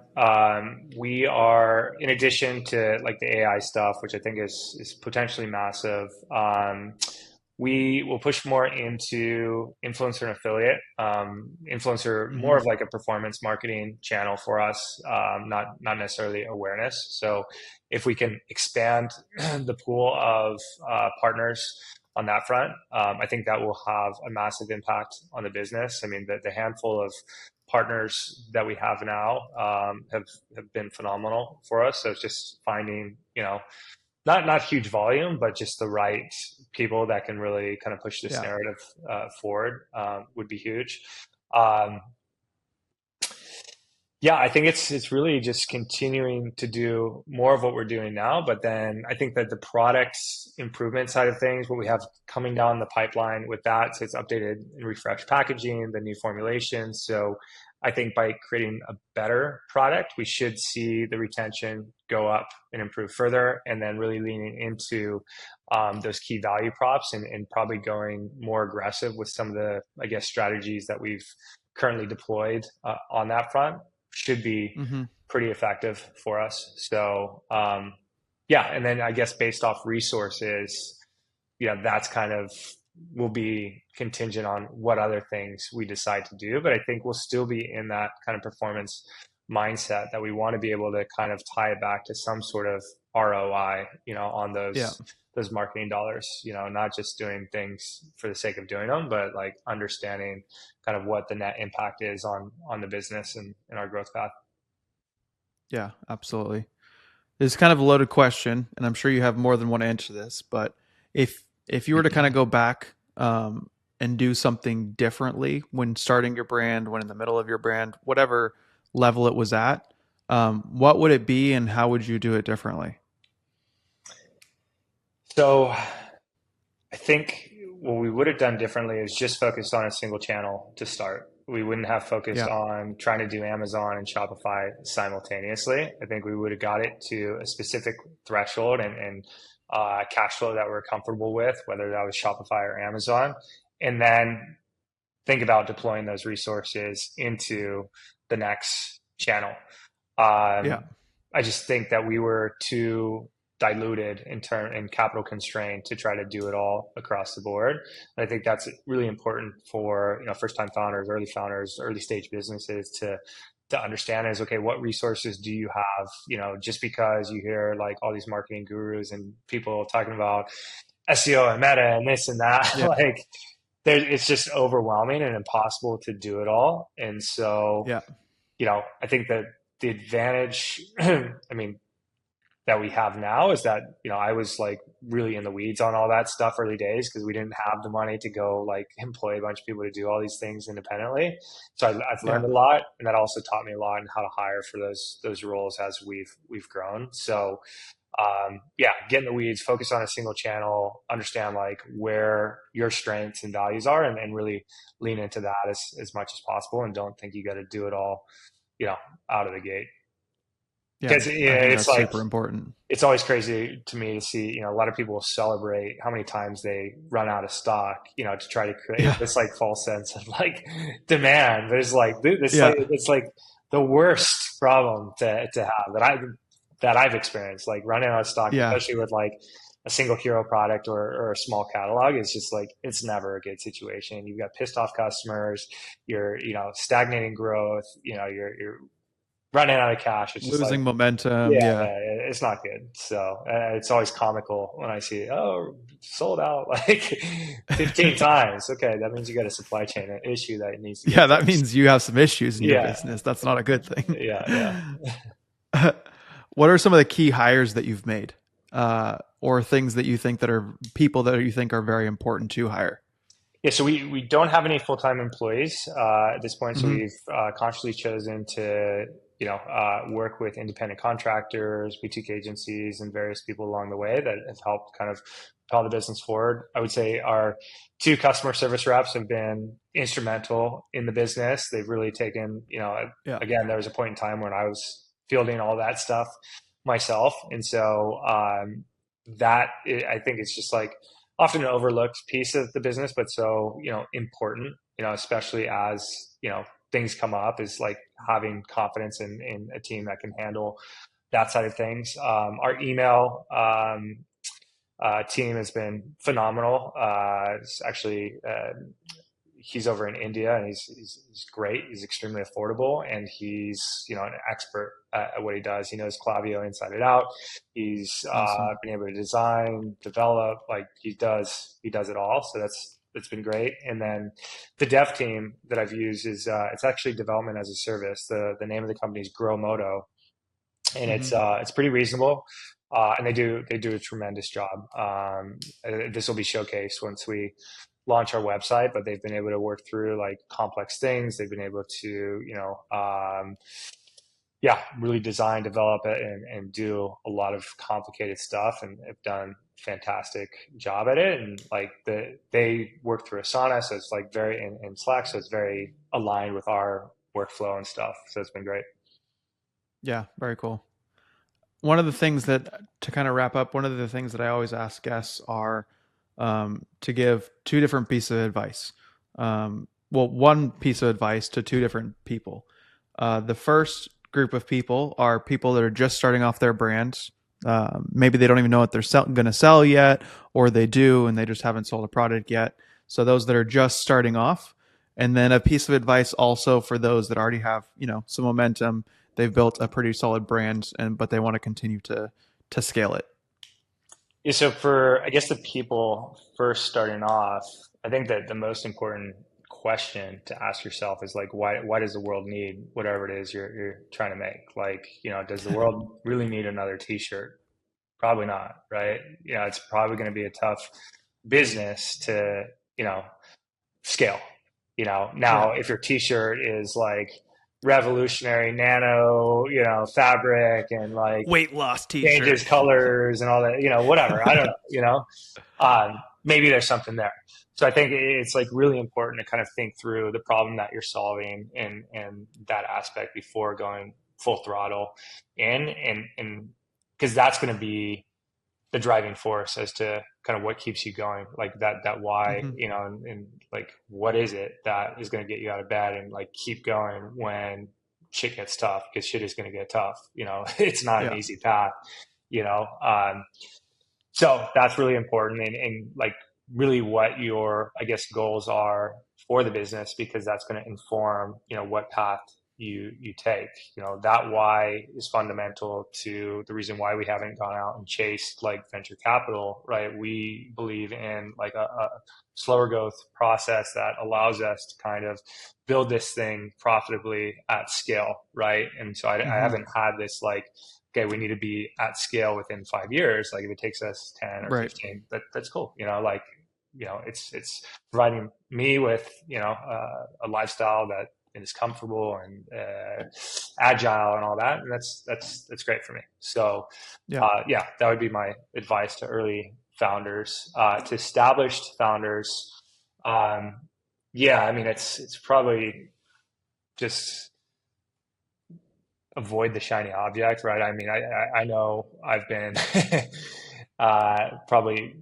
S1: we are, in addition to like the AI stuff, which I think is potentially massive. We will push more into influencer and affiliate. Influencer more
S2: Mm-hmm.
S1: of like a performance marketing channel for us, not necessarily awareness. So if we can expand the pool of partners on that front, I think that will have a massive impact on the business. I mean, the handful of partners that we have now have been phenomenal for us. So it's just finding, not huge volume, but just the right people that can really kind of push this
S2: Yeah.
S1: narrative forward would be huge. Um, yeah, I think it's really just continuing to do more of what we're doing now. But then I think that the product improvement side of things, what we have coming down the pipeline with that, so it's updated and refreshed packaging, the new formulations. So I think by creating a better product, we should see the retention go up and improve further, and then really leaning into those key value props and probably going more aggressive with some of the, I guess, strategies that we've currently deployed on that front should be
S2: Mm-hmm.
S1: pretty effective for us. So yeah, and then I guess based off resources, that's kind of will be contingent on what other things we decide to do. But I think we'll still be in that kind of performance mindset that we want to be able to kind of tie it back to some sort of ROI, on
S2: Yeah.
S1: those marketing dollars, not just doing things for the sake of doing them, but like understanding kind of what the net impact is on the business and our growth path.
S2: Yeah, absolutely. It's kind of a loaded question, and I'm sure you have more than one answer to this. But if you were to kind of go back and do something differently when starting your brand, when in the middle of your brand, whatever level it was at, what would it be, and how would you do it differently?
S1: So I think what we would have done differently is just focused on a single channel to start. We wouldn't have focused
S2: Yeah,
S1: on trying to do Amazon and Shopify simultaneously. I think we would have got it to a specific threshold and cash flow that we're comfortable with, whether that was Shopify or Amazon, and then think about deploying those resources into the next channel.
S2: yeah,
S1: I just think that we were too diluted in turn and capital constrained to try to do it all across the board. And I think that's really important for first time founders, early stage businesses to understand is, okay, what resources do you have? Just because you hear like all these marketing gurus and people talking about SEO and meta and this and that,
S2: yeah,
S1: like it's just overwhelming and impossible to do it all. And so,
S2: yeah,
S1: I think that the advantage, I mean, that we have now is that, I was like really in the weeds on all that stuff early days because we didn't have the money to go like employ a bunch of people to do all these things independently. So I've
S2: yeah,
S1: learned a lot, and that also taught me a lot in how to hire for those roles as we've grown. So yeah, get in the weeds, focus on a single channel, understand like where your strengths and values are, and really lean into that as much as possible, and don't think you got to do it all, out of the gate.
S2: yeah.
S1: Because
S2: I think
S1: it's
S2: that's
S1: like
S2: super important.
S1: it's always crazy to me to see, a lot of people will celebrate how many times they run out of stock, to try to create
S2: Yeah,
S1: this like false sense of like demand. But it's like this
S2: yeah,
S1: like it's like the worst problem to have that I've experienced. Like running out of stock,
S2: yeah,
S1: especially with like a single hero product or a small catalog, is just like it's never a good situation. You've got pissed off customers, you're stagnating growth, you're running out of cash. It's just like
S2: losing momentum.
S1: yeah,
S2: Yeah,
S1: yeah, it's not good. So it's always comical when I see, oh, sold out like 15 times. Okay, that means you got a supply chain issue that needs to get
S2: yeah. That
S1: fixed.
S2: means you have some issues in your
S1: Yeah,
S2: business. That's not a good thing.
S1: yeah, yeah.
S2: What are some of the key hires that you've made, or things that you think that are people that you think are very important to hire?
S1: Yeah, so we don't have any full-time employees at this point. So
S2: Mm-hmm.
S1: we've consciously chosen to, work with independent contractors, boutique agencies, and various people along the way that have helped kind of propel the business forward. I would say our two customer service reps have been instrumental in the business. They've really taken,
S2: Yeah.
S1: again, there was a point in time when I was fielding all that stuff myself. And so I think it's just like, often an overlooked piece of the business, but so, important, especially as, things come up, is like having confidence in a team that can handle that side of things. Our email team has been phenomenal. It's actually, he's over in India, and he's great. He's extremely affordable, and he's an expert at what he does. He knows Klaviyo inside and out. He's
S2: Awesome.
S1: been able to design, develop, like he does it all. So that's been great. And then the dev team that I've used is it's actually development as a service. The name of the company is GrowMoto, and
S2: Mm-hmm.
S1: it's pretty reasonable. And they do a tremendous job. This will be showcased once we launch our website, but they've been able to work through like complex things. They've been able to, really design, develop it, and do a lot of complicated stuff, and have done fantastic job at it. And like they work through Asana, so it's like very in Slack, so it's very aligned with our workflow and stuff. So it's been great.
S2: Yeah, very cool. One of the things that, to kind of wrap up, one of the things that I always ask guests are to give two different pieces of advice. Well, one piece of advice to two different people. The first group of people are people that are just starting off their brands. Maybe they don't even know what they're going to sell yet, or they do and they just haven't sold a product yet. So those that are just starting off. And then a piece of advice also for those that already have, some momentum. They've built a pretty solid brand, but they want to continue to scale it.
S1: Yeah, so for I guess the people first starting off, I think that the most important question to ask yourself is like, why does the world need whatever it is you're trying to make? Like, does the world really need another t-shirt? Probably not, right? It's probably going to be a tough business to, you know, scale.
S2: Yeah.
S1: Now if your t-shirt is like revolutionary nano, fabric, and like
S2: Weight loss
S1: changes
S2: t-shirt.
S1: colors and all that, whatever. I don't know, maybe there's something there. So I think it's like really important to kind of think through the problem that you're solving and that aspect before going full throttle in, and because that's going to be the driving force as to kind of what keeps you going, like that why,
S2: Mm-hmm.
S1: and like what is it that is going to get you out of bed and like keep going when shit gets tough, because shit is going to get tough. It's not an
S2: Yeah.
S1: easy path, you know. So that's really important, and like really what your, I guess, goals are for the business, because that's going to inform, what path you take. That why is fundamental to the reason why we haven't gone out and chased like venture capital, right? We believe in like a slower growth process that allows us to kind of build this thing profitably at scale, right? And so I
S2: Mm-hmm.
S1: haven't had this like, okay, we need to be at scale within 5 years. Like if it takes us 10 or
S2: Right.
S1: 15, that's cool. Like, it's providing me with, a lifestyle that is comfortable and agile and all that. And that's great for me. So,
S2: Yeah.
S1: yeah, that would be my advice to early founders. To established founders, um, yeah, I mean, it's probably just avoid the shiny object, right? I mean, I know I've been probably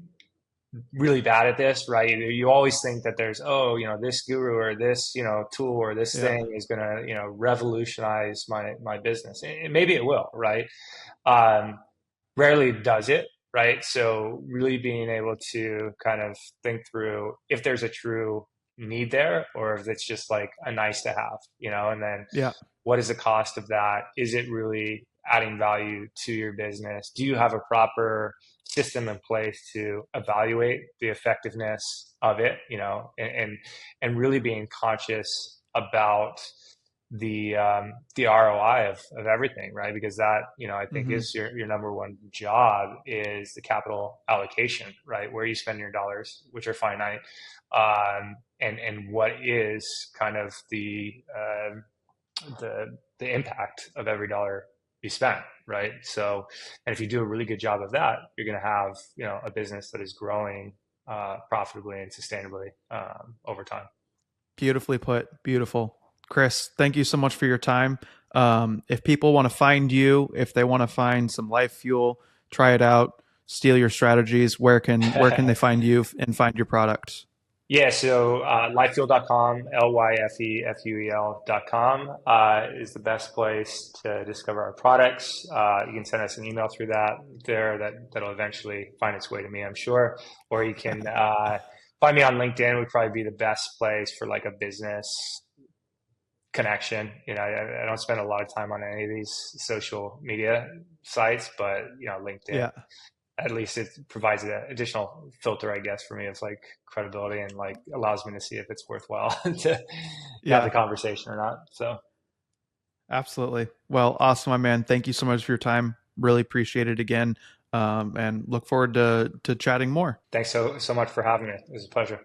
S1: really bad at this, right? You always think that there's, oh, this guru or this, tool or this
S2: Yeah.
S1: thing is gonna, revolutionize my business, and maybe it will, right? Um, Rarely does it, right? So really being able to kind of think through if there's a true need there, or if it's just like a nice to have, and then
S2: Yeah.
S1: what is the cost of that? Is it really adding value to your business? Do you have a proper system in place to evaluate the effectiveness of it? And really being conscious about the ROI of everything, right? Because that, I think
S2: Hmm.
S1: is your number one job is the capital allocation, right? Where you spend your dollars, which are finite, and what is kind of the impact of every dollar you spend, right? So, and if you do a really good job of that, you're going to have, a business that is growing profitably and sustainably over time.
S2: Beautifully put. Beautiful. Chris, thank you so much for your time. If people want to find you, if they want to find some LyfeFuel, try it out, steal your strategies, where can they find you and find your products?
S1: Yeah, so LyfeFuel.com, LyfeFuel.com is the best place to discover our products. You can send us an email through that'll eventually find its way to me, I'm sure. Or you can find me on LinkedIn would probably be the best place for like a business connection. I don't spend a lot of time on any of these social media sites, but LinkedIn,
S2: Yeah.
S1: at least it provides an additional filter, I guess, for me of like credibility and like allows me to see if it's worthwhile to have the
S2: Yeah.
S1: conversation or not. So
S2: Absolutely. Well, awesome, my man. Thank you so much for your time. Really appreciate it again. And look forward to chatting more.
S1: thanks so much for having me. It was a pleasure.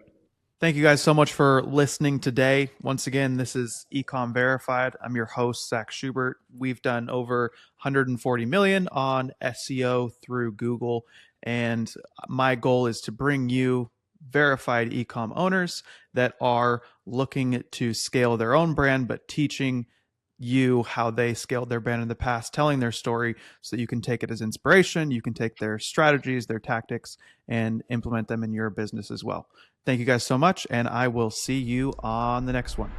S2: Thank you guys so much for listening today. Once again, this is ECOM Verified. I'm your host, Zach Schubert. We've done over 140 million on SEO through Google. And my goal is to bring you verified ecom owners that are looking to scale their own brand, but teaching you how they scaled their brand in the past, telling their story so that you can take it as inspiration. You can take their strategies, their tactics, and implement them in your business as well. Thank you guys so much, and I will see you on the next one.